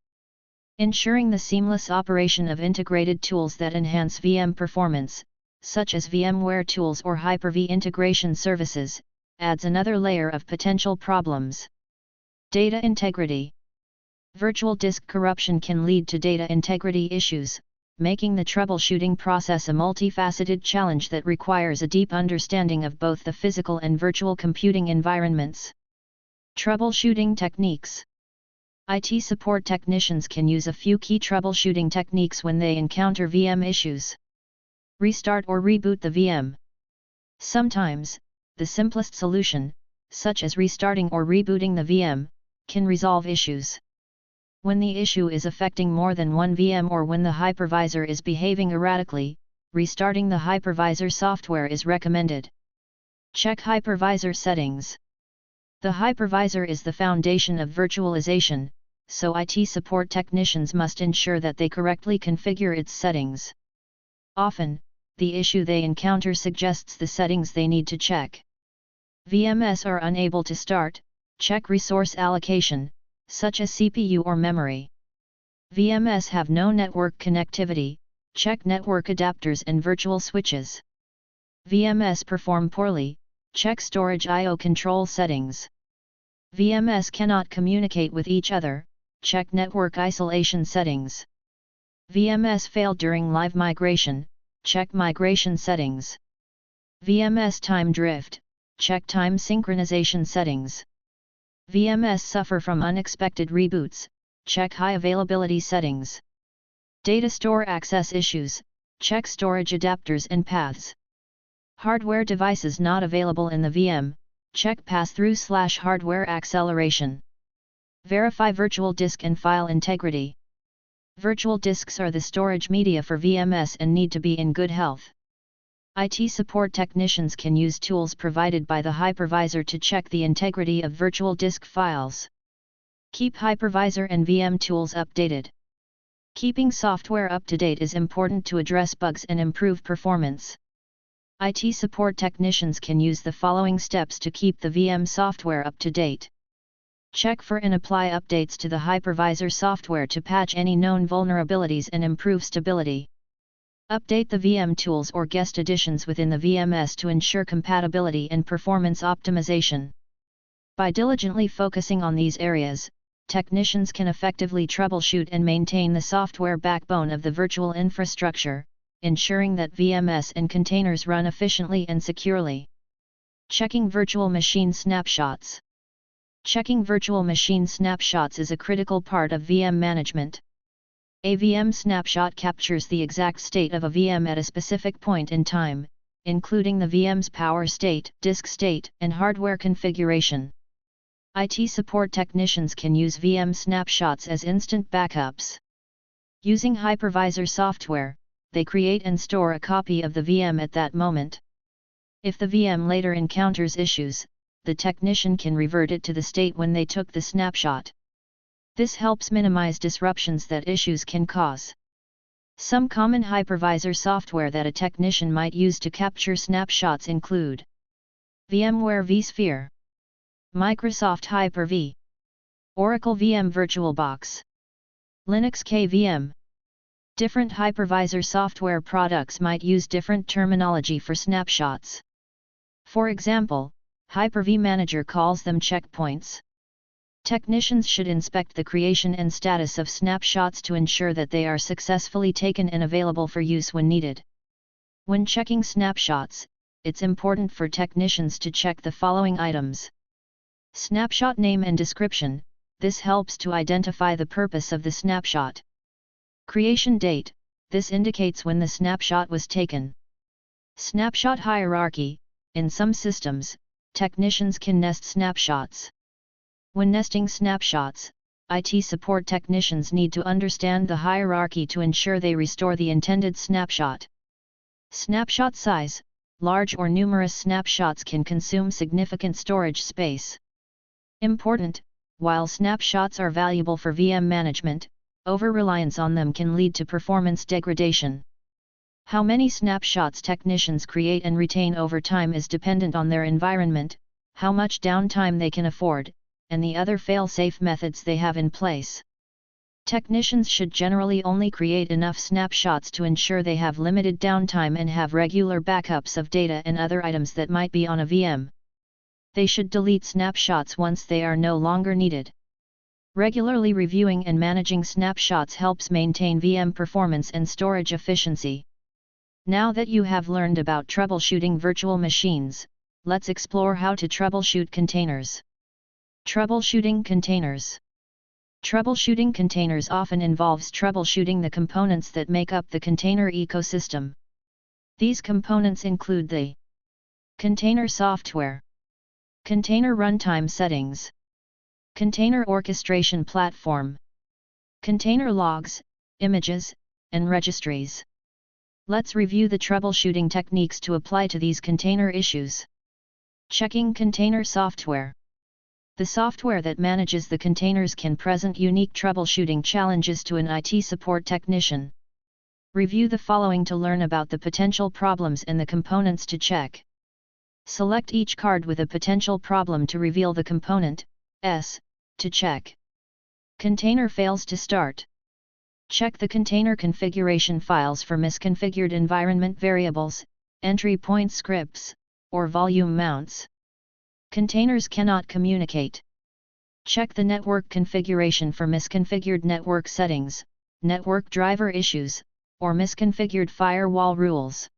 Ensuring the seamless operation of integrated tools that enhance VM performance, such as VMware tools or Hyper-V integration services, adds another layer of potential problems. Data integrity. Virtual disk corruption can lead to data integrity issues, making the troubleshooting process a multifaceted challenge that requires a deep understanding of both the physical and virtual computing environments. Troubleshooting techniques. IT support technicians can use a few key troubleshooting techniques when they encounter VM issues. Restart or reboot the VM. Sometimes, the simplest solution, such as restarting or rebooting the VM, can resolve issues. When the issue is affecting more than one VM or when the hypervisor is behaving erratically, restarting the hypervisor software is recommended. Check hypervisor settings. The hypervisor is the foundation of virtualization, so IT support technicians must ensure that they correctly configure its settings. Often, the issue they encounter suggests the settings they need to check. VMS are unable to start. Check resource allocation, such as CPU or memory. VMS have no network connectivity. Check network adapters and virtual switches. VMS perform poorly. Check storage I/O control settings. VMS cannot communicate with each other. Check network isolation settings. VMS failed during live migration. Check migration settings. VMS time drift. Check time synchronization settings. VMS suffer from unexpected reboots. Check high availability settings. Data store access issues. Check storage adapters and paths. Hardware devices not available in the VM. Check pass-through/hardware acceleration. Verify virtual disk and file integrity. Virtual disks are the storage media for VMS and need to be in good health. IT support technicians can use tools provided by the hypervisor to check the integrity of virtual disk files. Keep hypervisor and VM tools updated. Keeping software up to date is important to address bugs and improve performance. IT support technicians can use the following steps to keep the VM software up to date. Check for and apply updates to the hypervisor software to patch any known vulnerabilities and improve stability. Update the VM tools or guest additions within the VMS to ensure compatibility and performance optimization. By diligently focusing on these areas, technicians can effectively troubleshoot and maintain the software backbone of the virtual infrastructure, ensuring that VMS and containers run efficiently and securely. Checking virtual machine snapshots. Checking virtual machine snapshots is a critical part of VM management. A VM snapshot captures the exact state of a VM at a specific point in time, including the VM's power state, disk state, and hardware configuration. IT support technicians can use VM snapshots as instant backups. Using hypervisor software, they create and store a copy of the VM at that moment. If the VM later encounters issues, the technician can revert it to the state when they took the snapshot. This helps minimize disruptions that issues can cause. Some common hypervisor software that a technician might use to capture snapshots include VMware vSphere, Microsoft Hyper-V, Oracle VM VirtualBox, Linux KVM. Different hypervisor software products might use different terminology for snapshots. For example, Hyper-V Manager calls them checkpoints. Technicians should inspect the creation and status of snapshots to ensure that they are successfully taken and available for use when needed. When checking snapshots, it's important for technicians to check the following items. Snapshot name and description. This helps to identify the purpose of the snapshot. Creation date. This indicates when the snapshot was taken. Snapshot hierarchy. In some systems, technicians can nest snapshots. When nesting snapshots, IT support technicians need to understand the hierarchy to ensure they restore the intended snapshot. Snapshot size. Large or numerous snapshots can consume significant storage space. Important, while snapshots are valuable for VM management, over-reliance on them can lead to performance degradation. How many snapshots technicians create and retain over time is dependent on their environment, how much downtime they can afford, and the other fail-safe methods they have in place. Technicians should generally only create enough snapshots to ensure they have limited downtime and have regular backups of data and other items that might be on a VM. They should delete snapshots once they are no longer needed. Regularly reviewing and managing snapshots helps maintain VM performance and storage efficiency. Now that you have learned about troubleshooting virtual machines, let's explore how to troubleshoot containers. Troubleshooting containers. Troubleshooting containers often involves troubleshooting the components that make up the container ecosystem. These components include the container software, container runtime settings, container orchestration platform, container logs, images, and registries. Let's review the troubleshooting techniques to apply to these container issues. Checking container software. The software that manages the containers can present unique troubleshooting challenges to an IT support technician. Review the following to learn about the potential problems and the components to check. Select each card with a potential problem to reveal the component S to check. Container fails to start. Check the container configuration files for misconfigured environment variables, entry point scripts, or volume mounts. Containers cannot communicate. Check the network configuration for misconfigured network settings, network driver issues, or misconfigured firewall rules.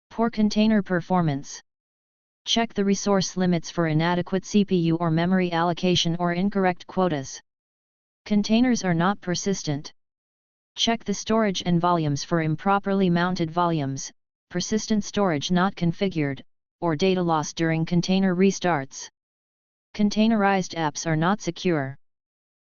Poor container performance. Check the resource limits for inadequate CPU or memory allocation or incorrect quotas. Containers are not persistent. Check the storage and volumes for improperly mounted volumes, persistent storage not configured, or data loss during container restarts. Containerized apps are not secure.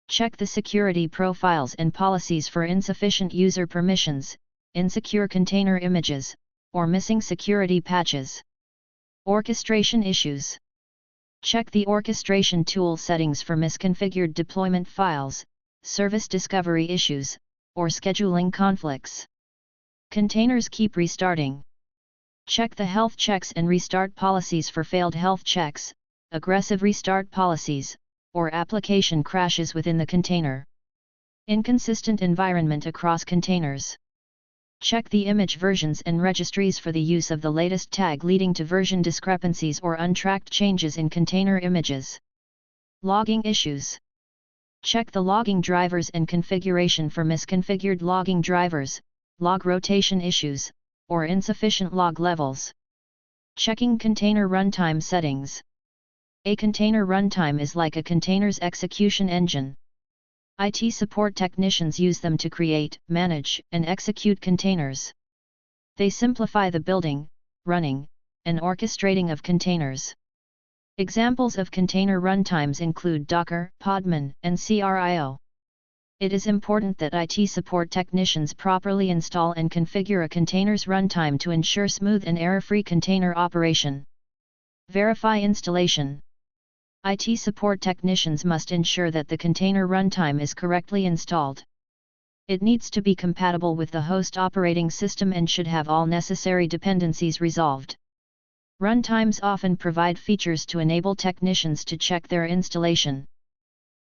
Check the security profiles and policies for insufficient user permissions, insecure container images, or missing security patches. Orchestration issues. Check the orchestration tool settings for misconfigured deployment files, service discovery issues, or scheduling conflicts. Containers keep restarting. Check the health checks and restart policies for failed health checks, aggressive restart policies, or application crashes within the container. Inconsistent environment across containers. Check the image versions and registries for the use of the latest tag leading to version discrepancies or untracked changes in container images. Logging issues. Check the logging drivers and configuration for misconfigured logging drivers, log rotation issues, or insufficient log levels. Checking container runtime settings. A container runtime is like a container's execution engine. IT support technicians use them to create, manage, and execute containers. They simplify the building, running, and orchestrating of containers. Examples of container runtimes include Docker, Podman, and CRIO. It is important that IT support technicians properly install and configure a container's runtime to ensure smooth and error-free container operation. Verify installation. IT support technicians must ensure that the container runtime is correctly installed. It needs to be compatible with the host operating system and should have all necessary dependencies resolved. Runtimes often provide features to enable technicians to check their installation.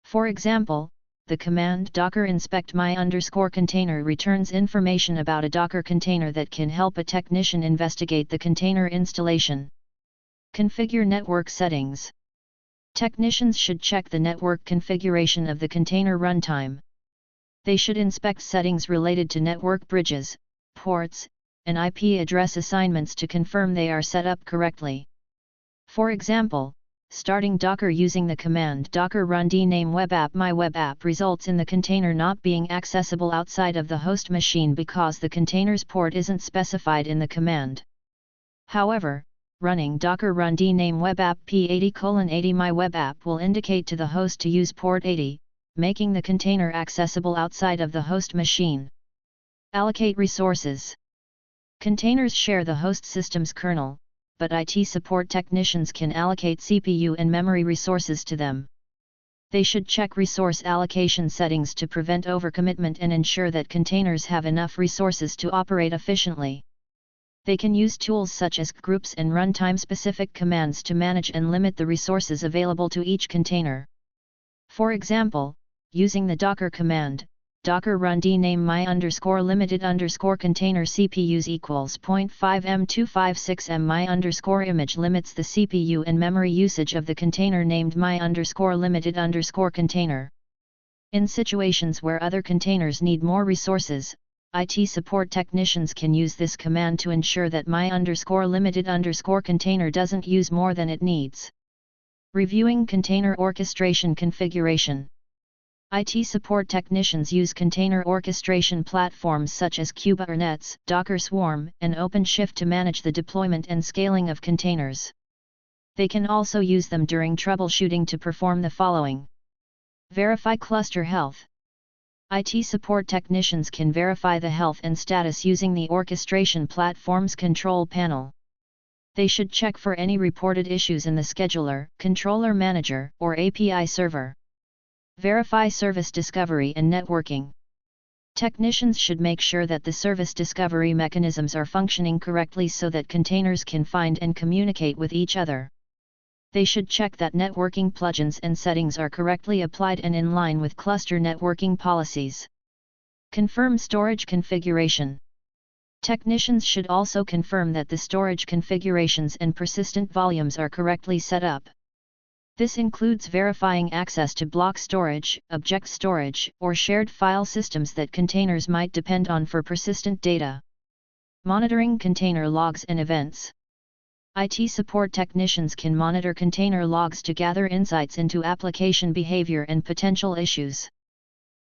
For example, the command docker inspect my_container returns information about a Docker container that can help a technician investigate the container installation. Configure network settings. Technicians should check the network configuration of the container runtime. They should inspect settings related to network bridges, ports, and IP address assignments to confirm they are set up correctly. For example, starting Docker using the command docker run dname web app my web app results in the container not being accessible outside of the host machine because the container's port isn't specified in the command. However, running docker run dname web app p80:80 my web app will indicate to the host to use port 80, making the container accessible outside of the host machine. Allocate resources. Containers share the host system's kernel, but IT support technicians can allocate CPU and memory resources to them. They should check resource allocation settings to prevent overcommitment and ensure that containers have enough resources to operate efficiently. They can use tools such as groups and runtime-specific commands to manage and limit the resources available to each container. For example, using the docker command, docker run dname my_limited_container CPUs equals 0.5 m256 m my_image limits the CPU and memory usage of the container named my_limited_container. In situations where other containers need more resources, IT support technicians can use this command to ensure that my_limited_container doesn't use more than it needs. Reviewing container orchestration configuration. IT support technicians use container orchestration platforms such as Kubernetes, Docker Swarm, and OpenShift to manage the deployment and scaling of containers. They can also use them during troubleshooting to perform the following. Verify cluster health. IT support technicians can verify the health and status using the orchestration platform's control panel. They should check for any reported issues in the scheduler, controller manager, or API server. Verify service discovery and networking. Technicians should make sure that the service discovery mechanisms are functioning correctly so that containers can find and communicate with each other. They should check that networking plugins and settings are correctly applied and in line with cluster networking policies. Confirm storage configuration. Technicians should also confirm that the storage configurations and persistent volumes are correctly set up. This includes verifying access to block storage, object storage, or shared file systems that containers might depend on for persistent data. Monitoring container logs and events. IT support technicians can monitor container logs to gather insights into application behavior and potential issues.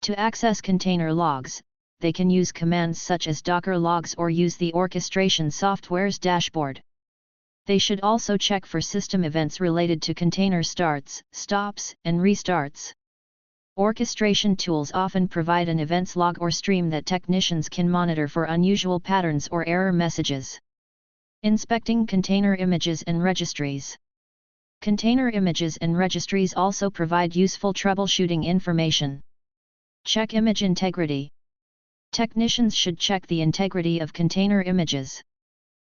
To access container logs, they can use commands such as docker logs or use the orchestration software's dashboard. They should also check for system events related to container starts, stops, and restarts. Orchestration tools often provide an events log or stream that technicians can monitor for unusual patterns or error messages. Inspecting container images and registries. Container images and registries also provide useful troubleshooting information. Check image integrity. Technicians should check the integrity of container images.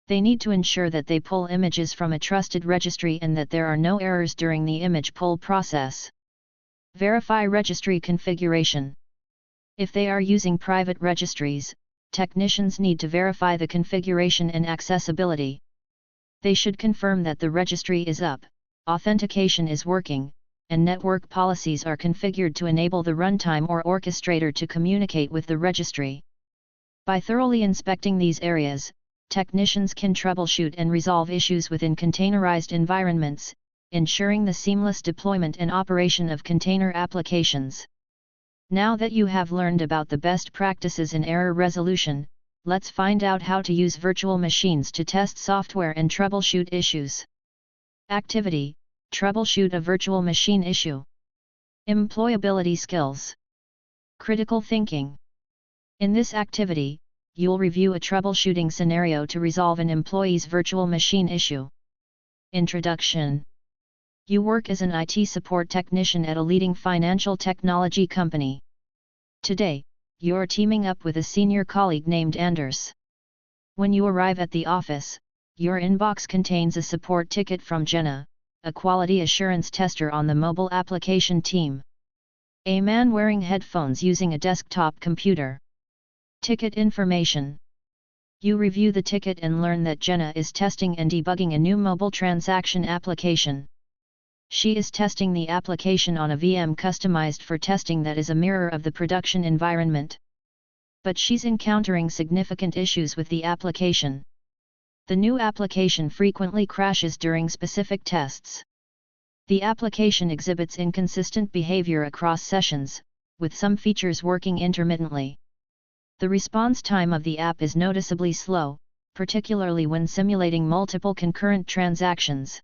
They need to ensure that they pull images from a trusted registry and that there are no errors during the image pull process. Verify registry configuration. If they are using private registries, technicians need to verify the configuration and accessibility. They should confirm that the registry is up, authentication is working, and network policies are configured to enable the runtime or orchestrator to communicate with the registry. By thoroughly inspecting these areas, technicians can troubleshoot and resolve issues within containerized environments, ensuring the seamless deployment and operation of container applications. Now that you have learned about the best practices in error resolution, let's find out how to use virtual machines to test software and troubleshoot issues. Activity: Troubleshoot a virtual machine issue. Employability skills. Critical thinking. In this activity, you'll review a troubleshooting scenario to resolve an employee's virtual machine issue. Introduction. You work as an IT support technician at a leading financial technology company. Today, you're teaming up with a senior colleague named Anders. When you arrive at the office, your inbox contains a support ticket from Jenna, a quality assurance tester on the mobile application team. A man wearing headphones using a desktop computer. Ticket information. You review the ticket and learn that Jenna is testing and debugging a new mobile transaction application. She is testing the application on a VM customized for testing that is a mirror of the production environment. But she's encountering significant issues with the application. The new application frequently crashes during specific tests. The application exhibits inconsistent behavior across sessions, with some features working intermittently. The response time of the app is noticeably slow, particularly when simulating multiple concurrent transactions.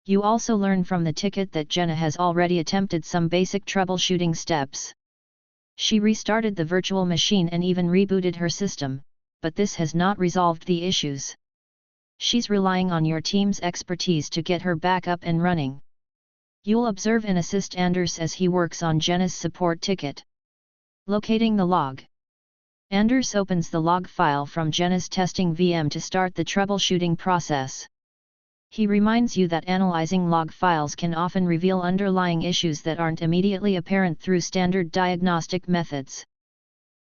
You also learn from the ticket that Jenna has already attempted some basic troubleshooting steps. She restarted the virtual machine and even rebooted her system, but this has not resolved the issues. She's relying on your team's expertise to get her back up and running. You'll observe and assist Anders as he works on Jenna's support ticket. Locating the log. Anders opens the log file from Jenna's testing VM to start the troubleshooting process. He reminds you that analyzing log files can often reveal underlying issues that aren't immediately apparent through standard diagnostic methods.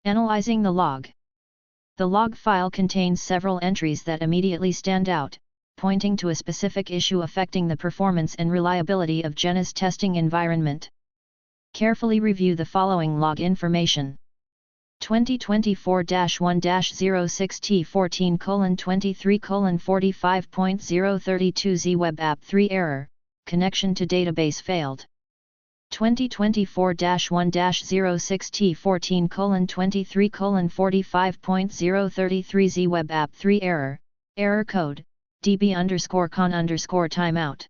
Analyzing the log. The log file contains several entries that immediately stand out, pointing to a specific issue affecting the performance and reliability of Jenna's testing environment. Carefully review the following log information. 2024-1-06T14:23:45.032 Web App 3 Error, Connection to Database Failed. 2024-1-06T14:23:45.033 Web App 3 Error, Error Code, db_con_timeout.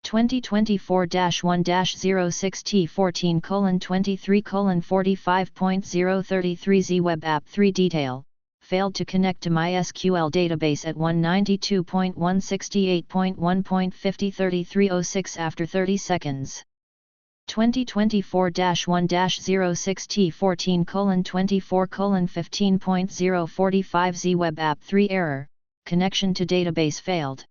2024-1-06T14:23:45.033 Web App 3 Detail, failed to connect to MySQL database at 192.168.1.50:33:06 after 30 seconds. 2024-1-06T14:24:15.045 Z Web App 3 Error, Connection to Database Failed.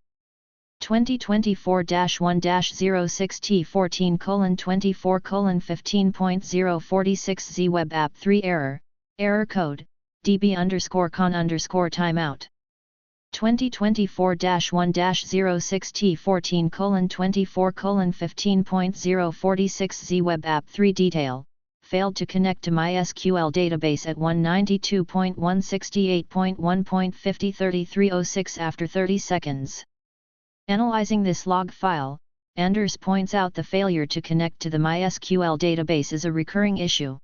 2024-1-06T14:24:15.046 Z Web App 3 Error, Error Code, db_con_timeout. 2024-1-06T14:24:15.046 Z Web App 3 Detail, failed to connect to MySQL database at 192.168.1.50:33:06 after 30 seconds. Analyzing this log file, Anders points out the failure to connect to the MySQL database is a recurring issue.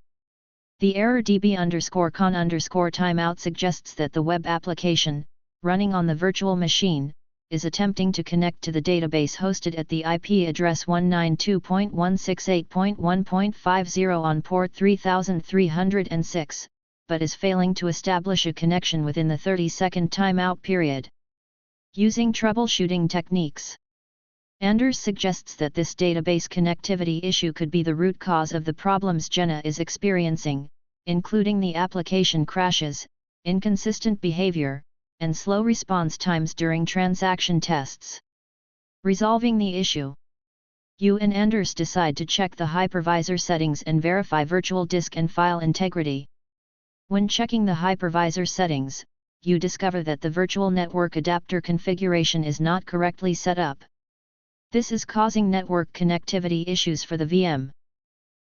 The error db_con_timeout suggests that the web application, running on the virtual machine, is attempting to connect to the database hosted at the IP address 192.168.1.50 on port 3306, but is failing to establish a connection within the 30-second timeout period. Using troubleshooting techniques, Anders suggests that this database connectivity issue could be the root cause of the problems Jenna is experiencing, including the application crashes, inconsistent behavior, and slow response times during transaction tests. Resolving the issue. You and Anders decide to check the hypervisor settings and verify virtual disk and file integrity. When checking the hypervisor settings, you discover that the virtual network adapter configuration is not correctly set up. This is causing network connectivity issues for the VM.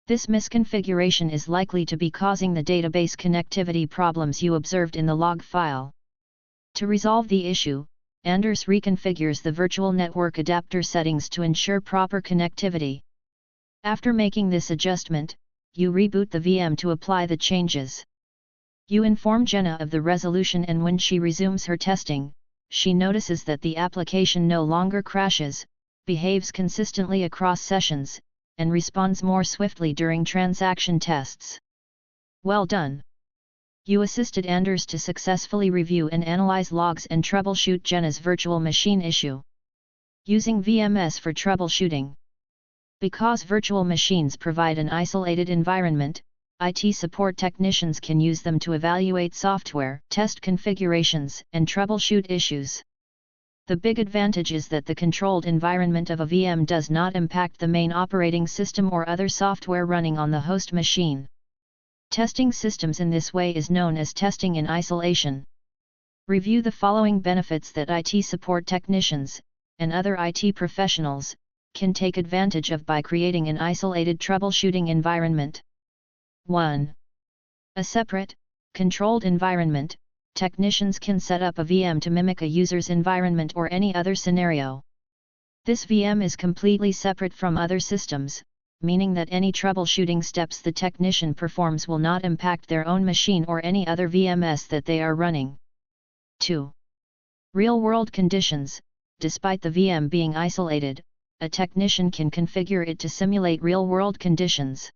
This misconfiguration is likely to be causing the database connectivity problems you observed in the log file. To resolve the issue, Anders reconfigures the virtual network adapter settings to ensure proper connectivity. After making this adjustment, you reboot the VM to apply the changes. You inform Jenna of the resolution, and when she resumes her testing, she notices that the application no longer crashes, behaves consistently across sessions, and responds more swiftly during transaction tests. Well done! You assisted Anders to successfully review and analyze logs and troubleshoot Jenna's virtual machine issue. Using VMS for troubleshooting. Because virtual machines provide an isolated environment, IT support technicians can use them to evaluate software, test configurations, and troubleshoot issues. The big advantage is that the controlled environment of a VM does not impact the main operating system or other software running on the host machine. Testing systems in this way is known as testing in isolation. Review the following benefits that IT support technicians, and other IT professionals, can take advantage of by creating an isolated troubleshooting environment. 1. A separate, controlled environment. Technicians can set up a VM to mimic a user's environment or any other scenario. This VM is completely separate from other systems, meaning that any troubleshooting steps the technician performs will not impact their own machine or any other VMS that they are running. 2. Real-world conditions. Despite the VM being isolated, a technician can configure it to simulate real-world conditions.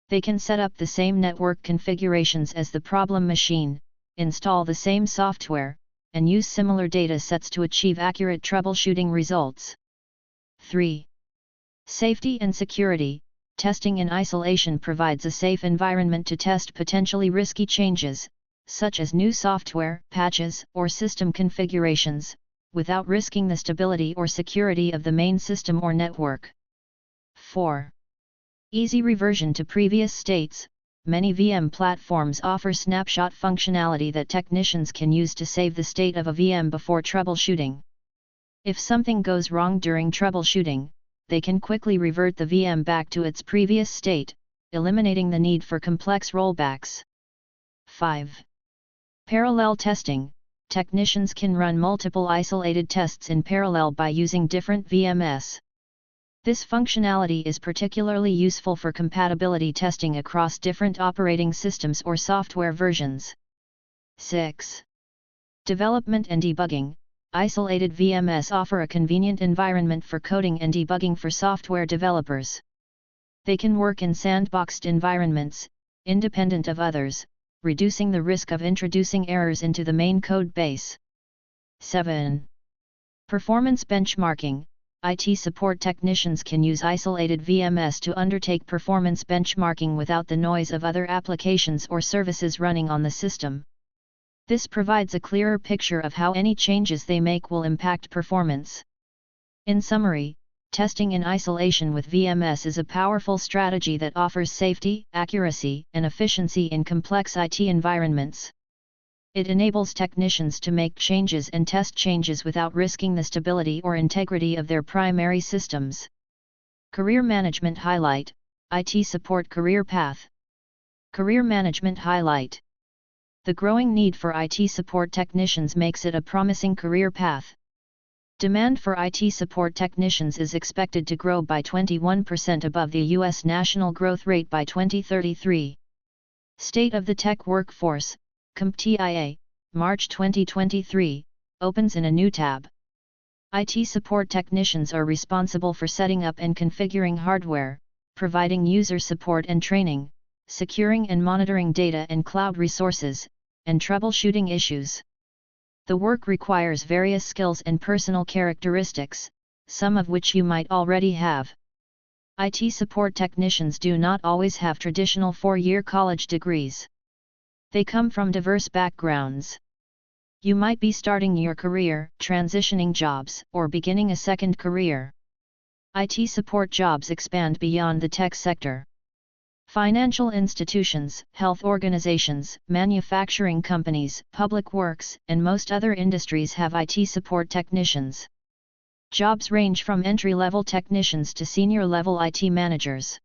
They can set up the same network configurations as the problem machine, install the same software, and use similar data sets to achieve accurate troubleshooting results. 3. Safety and security. Testing in isolation provides a safe environment to test potentially risky changes, such as new software, patches, or system configurations, without risking the stability or security of the main system or network. 4. Easy reversion to previous states. Many VM platforms offer snapshot functionality that technicians can use to save the state of a VM before troubleshooting. If something goes wrong during troubleshooting, they can quickly revert the VM back to its previous state, eliminating the need for complex rollbacks. 5. Parallel testing. Technicians can run multiple isolated tests in parallel by using different VMS. This functionality is particularly useful for compatibility testing across different operating systems or software versions. 6. Development and debugging. Isolated VMS offer a convenient environment for coding and debugging for software developers. They can work in sandboxed environments, independent of others, reducing the risk of introducing errors into the main code base. 7. Performance benchmarking. IT support technicians can use isolated VMS to undertake performance benchmarking without the noise of other applications or services running on the system. This provides a clearer picture of how any changes they make will impact performance. In summary, testing in isolation with VMS is a powerful strategy that offers safety, accuracy, and efficiency in complex IT environments. It enables technicians to make changes and test changes without risking the stability or integrity of their primary systems. Career Management Highlight: IT Support Career Path. Career Management Highlight: the growing need for IT support technicians makes it a promising career path. Demand for IT support technicians is expected to grow by 21% above the U.S. national growth rate by 2033. State of the Tech Workforce, CompTIA, March 2023, opens in a new tab. IT support technicians are responsible for setting up and configuring hardware, providing user support and training, securing and monitoring data and cloud resources, and troubleshooting issues. The work requires various skills and personal characteristics, some of which you might already have. IT support technicians do not always have traditional 4-year college degrees. They come from diverse backgrounds. You might be starting your career, transitioning jobs, or beginning a second career. IT support jobs expand beyond the tech sector. Financial institutions, health organizations, manufacturing companies, public works, and most other industries have IT support technicians. Jobs range from entry-level technicians to senior-level IT managers.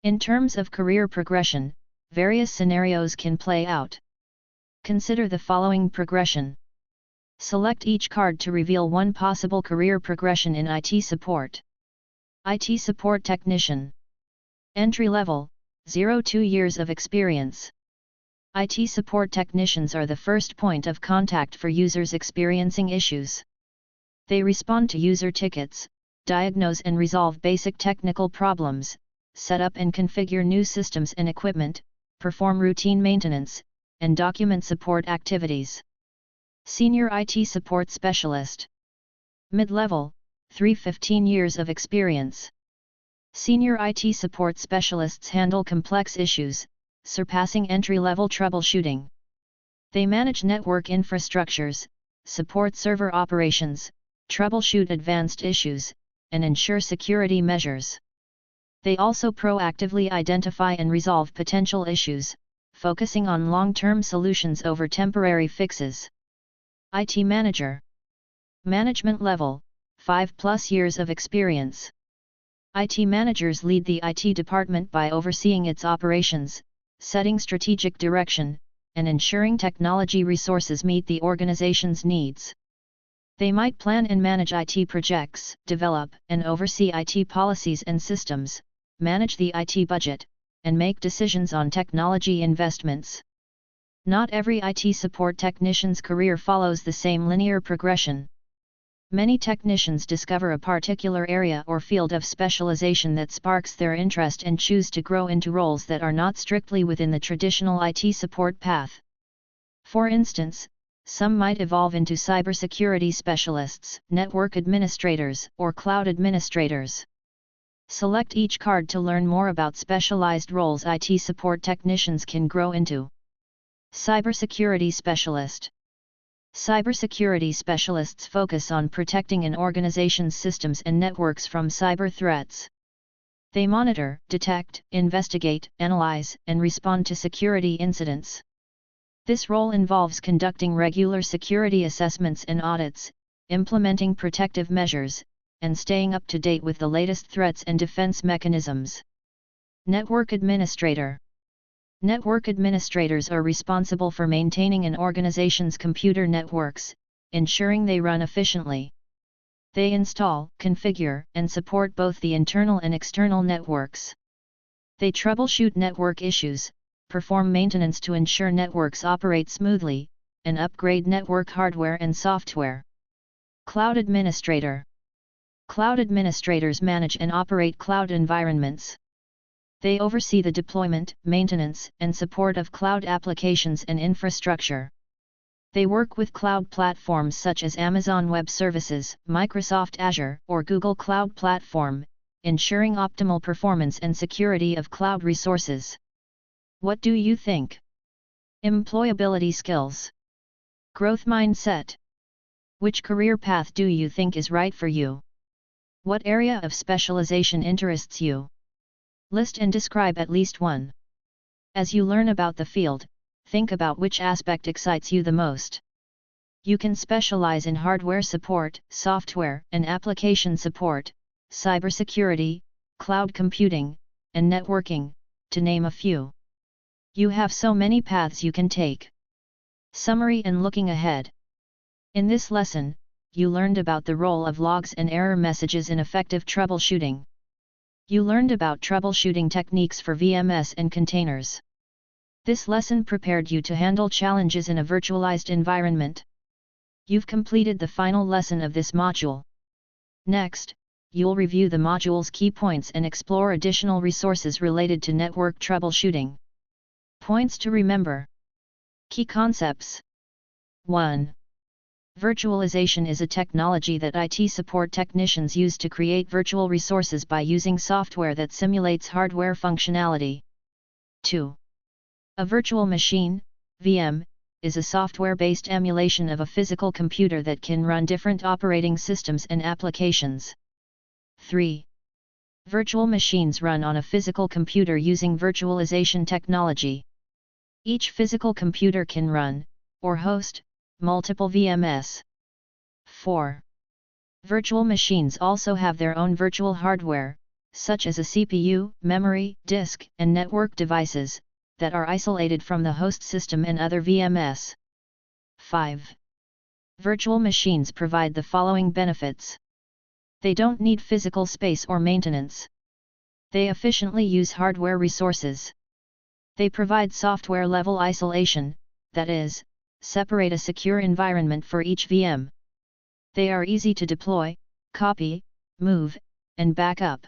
In terms of career progression, various scenarios can play out. Consider the following progression. Select each card to reveal one possible career progression in IT support. IT support technician. Entry level, 0-2 years of experience. IT support technicians are the first point of contact for users experiencing issues. They respond to user tickets, diagnose and resolve basic technical problems, set up and configure new systems and equipment, perform routine maintenance, and document support activities. Senior IT support specialist. Mid-level, 3-15 years of experience. Senior IT support specialists handle complex issues, surpassing entry-level troubleshooting. They manage network infrastructures, support server operations, troubleshoot advanced issues, and ensure security measures. They also proactively identify and resolve potential issues, focusing on long-term solutions over temporary fixes. IT manager. Management level, 5+ years of experience. IT managers lead the IT department by overseeing its operations, setting strategic direction, and ensuring technology resources meet the organization's needs. They might plan and manage IT projects, develop and oversee IT policies and systems, manage the IT budget, and make decisions on technology investments. Not every IT support technician's career follows the same linear progression. Many technicians discover a particular area or field of specialization that sparks their interest and choose to grow into roles that are not strictly within the traditional IT support path. For instance, some might evolve into cybersecurity specialists, network administrators, or cloud administrators. Select each card to learn more about specialized roles IT support technicians can grow into. Cybersecurity specialist. Cybersecurity specialists focus on protecting an organization's systems and networks from cyber threats. They monitor, detect, investigate, analyze, and respond to security incidents. This role involves conducting regular security assessments and audits, implementing protective measures, and staying up to date with the latest threats and defense mechanisms. Network administrator. Network administrators are responsible for maintaining an organization's computer networks, ensuring they run efficiently. They install, configure, and support both the internal and external networks. They troubleshoot network issues, perform maintenance to ensure networks operate smoothly, and upgrade network hardware and software. Cloud administrator. Cloud administrators manage and operate cloud environments. They oversee the deployment, maintenance, and support of cloud applications and infrastructure. They work with cloud platforms such as Amazon Web Services, Microsoft Azure, or Google Cloud Platform, ensuring optimal performance and security of cloud resources. What do you think? Employability skills. Growth mindset. Which career path do you think is right for you? What area of specialization interests you? List and describe at least one. As you learn about the field, think about which aspect excites you the most. You can specialize in hardware support, software and application support, cybersecurity, cloud computing, and networking, to name a few. You have so many paths you can take. Summary and looking ahead. In this lesson, you learned about the role of logs and error messages in effective troubleshooting. You learned about troubleshooting techniques for VMS and containers. This lesson prepared you to handle challenges in a virtualized environment. You've completed the final lesson of this module. Next, you'll review the module's key points and explore additional resources related to network troubleshooting. Points to remember. Key concepts. 1. Virtualization is a technology that IT support technicians use to create virtual resources by using software that simulates hardware functionality. 2. A virtual machine, VM, is a software-based emulation of a physical computer that can run different operating systems and applications. 3. Virtual machines run on a physical computer using virtualization technology. Each physical computer can run, or host, multiple VMS. 4. Virtual machines also have their own virtual hardware, such as a CPU, memory, disk, and network devices, that are isolated from the host system and other VMS. 5. Virtual machines provide the following benefits. They don't need physical space or maintenance. They efficiently use hardware resources. They provide software-level isolation, that is, separate a secure environment for each VM. They are easy to deploy, copy, move, and back up.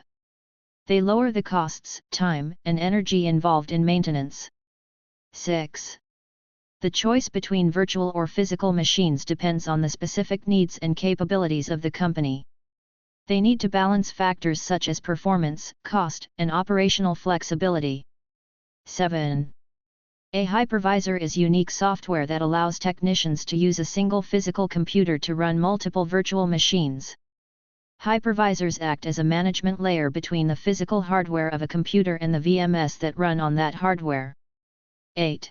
They lower the costs, time, and energy involved in maintenance. 6. The choice between virtual or physical machines depends on the specific needs and capabilities of the company. They need to balance factors such as performance, cost, and operational flexibility. 7. A hypervisor is unique software that allows technicians to use a single physical computer to run multiple virtual machines. Hypervisors act as a management layer between the physical hardware of a computer and the VMS that run on that hardware. 8.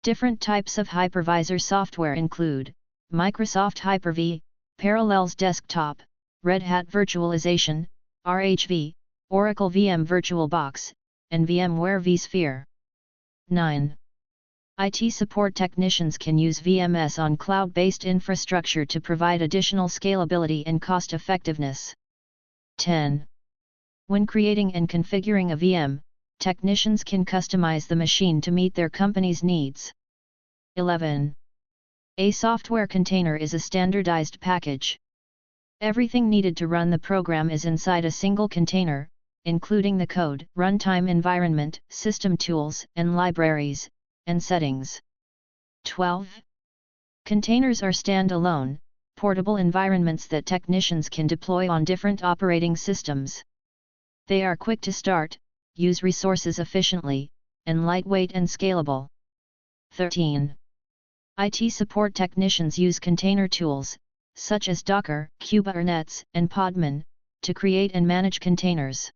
Different types of hypervisor software include Microsoft Hyper-V, Parallels Desktop, Red Hat Virtualization, RHV, Oracle VM VirtualBox, and VMware vSphere. 9. IT support technicians can use VMS on cloud-based infrastructure to provide additional scalability and cost-effectiveness. 10. When creating and configuring a VM, technicians can customize the machine to meet their company's needs. 11. A software container is a standardized package. Everything needed to run the program is inside a single container, including the code, runtime environment, system tools, and libraries, and settings. 12. Containers are standalone, portable environments that technicians can deploy on different operating systems. They are quick to start, use resources efficiently, and lightweight and scalable. 13. IT support technicians use container tools, such as Docker, Kubernetes, and Podman, to create and manage containers.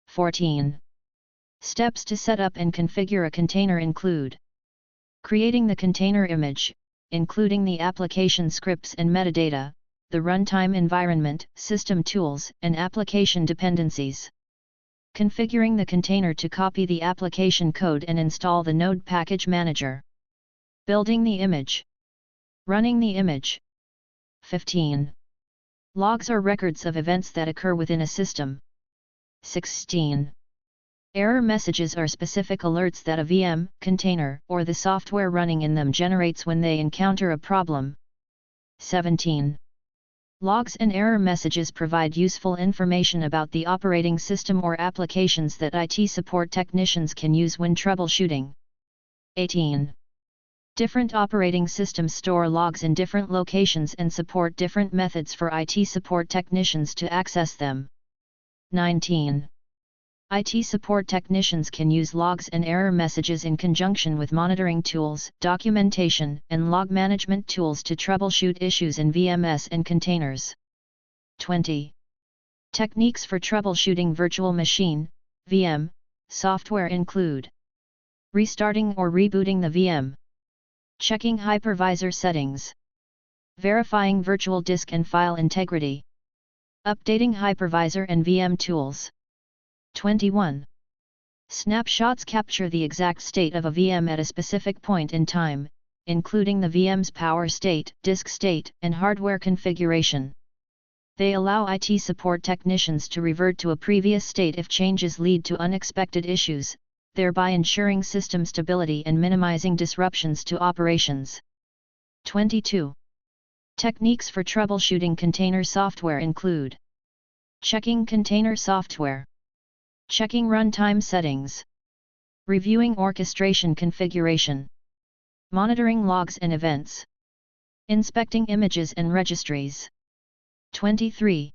14. Steps to set up and configure a container include creating the container image, including the application scripts and metadata, the runtime environment, system tools, and application dependencies. Configuring the container to copy the application code and install the node package manager. Building the image. Running the image. 15. Logs are records of events that occur within a system. 16. Error messages are specific alerts that a VM, container, or the software running in them generates when they encounter a problem. 17. Logs and error messages provide useful information about the operating system or applications that IT support technicians can use when troubleshooting. 18. Different operating systems store logs in different locations and support different methods for IT support technicians to access them. 19. IT support technicians can use logs and error messages in conjunction with monitoring tools, documentation, and log management tools to troubleshoot issues in VMS and containers. 20. Techniques for troubleshooting virtual machine, VM, software include restarting or rebooting the VM, checking hypervisor settings, verifying virtual disk and file integrity, updating hypervisor and VM tools. 21. Snapshots capture the exact state of a VM at a specific point in time, including the VM's power state, disk state, and hardware configuration. They allow IT support technicians to revert to a previous state if changes lead to unexpected issues, thereby ensuring system stability and minimizing disruptions to operations. 22. Techniques for troubleshooting container software include checking container software, checking runtime settings, reviewing orchestration configuration, monitoring logs and events, inspecting images and registries. 23.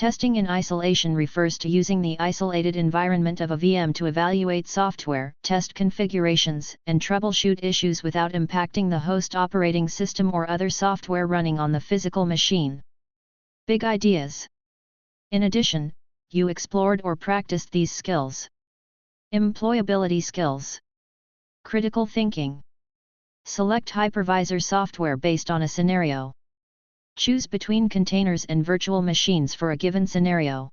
Testing in isolation refers to using the isolated environment of a VM to evaluate software, test configurations, and troubleshoot issues without impacting the host operating system or other software running on the physical machine. Big ideas. In addition, you explored or practiced these skills. Employability skills. Critical thinking. Select hypervisor software based on a scenario. Choose between containers and virtual machines for a given scenario.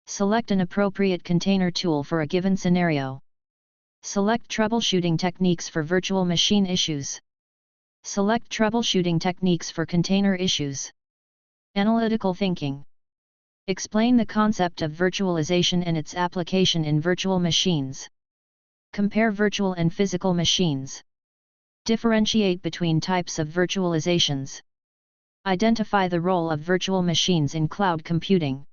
Select an appropriate container tool for a given scenario. Select troubleshooting techniques for virtual machine issues. Select troubleshooting techniques for container issues. Analytical thinking. Explain the concept of virtualization and its application in virtual machines. Compare virtual and physical machines. Differentiate between types of virtualizations. Identify the role of virtual machines in cloud computing.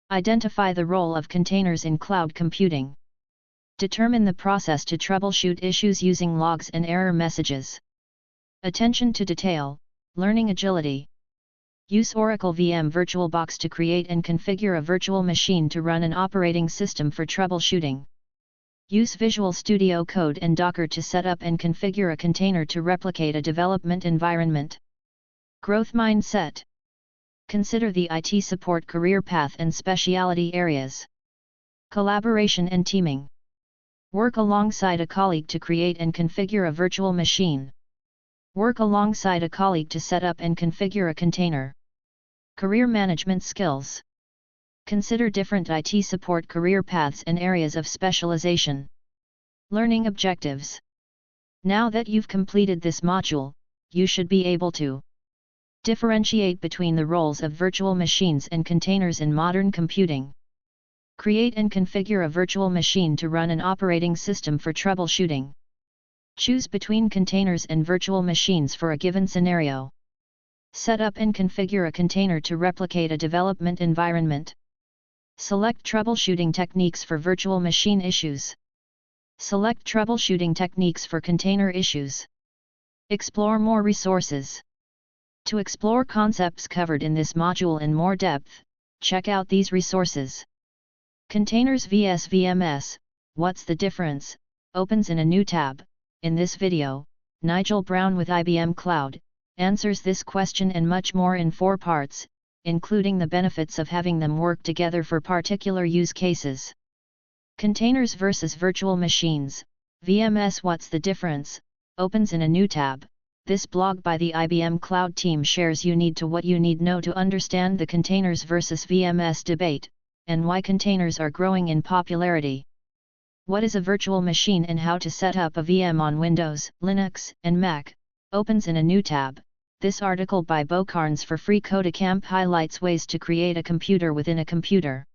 Identify the role of containers in cloud computing. Determine the process to troubleshoot issues using logs and error messages. Attention to detail, learning agility. Use Oracle VM VirtualBox to create and configure a virtual machine to run an operating system for troubleshooting. Use Visual Studio Code and Docker to set up and configure a container to replicate a development environment. Growth mindset. Consider the IT support career path and specialty areas. Collaboration and teaming. Work alongside a colleague to create and configure a virtual machine. Work alongside a colleague to set up and configure a container. Career management skills. Consider different IT support career paths and areas of specialization. Learning objectives. Now that you've completed this module, you should be able to differentiate between the roles of virtual machines and containers in modern computing. Create and configure a virtual machine to run an operating system for troubleshooting. Choose between containers and virtual machines for a given scenario. Set up and configure a container to replicate a development environment. Select troubleshooting techniques for virtual machine issues. Select troubleshooting techniques for container issues. Explore more resources. To explore concepts covered in this module in more depth, check out these resources. Containers vs VMS, what's the difference? Opens in a new tab. In this video, Nigel Brown with IBM Cloud answers this question and much more in 4 parts, including the benefits of having them work together for particular use cases. Containers versus virtual machines, VMS, what's the difference? Opens in a new tab. This blog by the IBM Cloud team shares what you need know to understand the containers versus VMS debate, and why containers are growing in popularity. What is a virtual machine and how to set up a VM on Windows, Linux, and Mac, opens in a new tab. This article by Bo Carnes for Free Codecamp highlights ways to create a computer within a computer.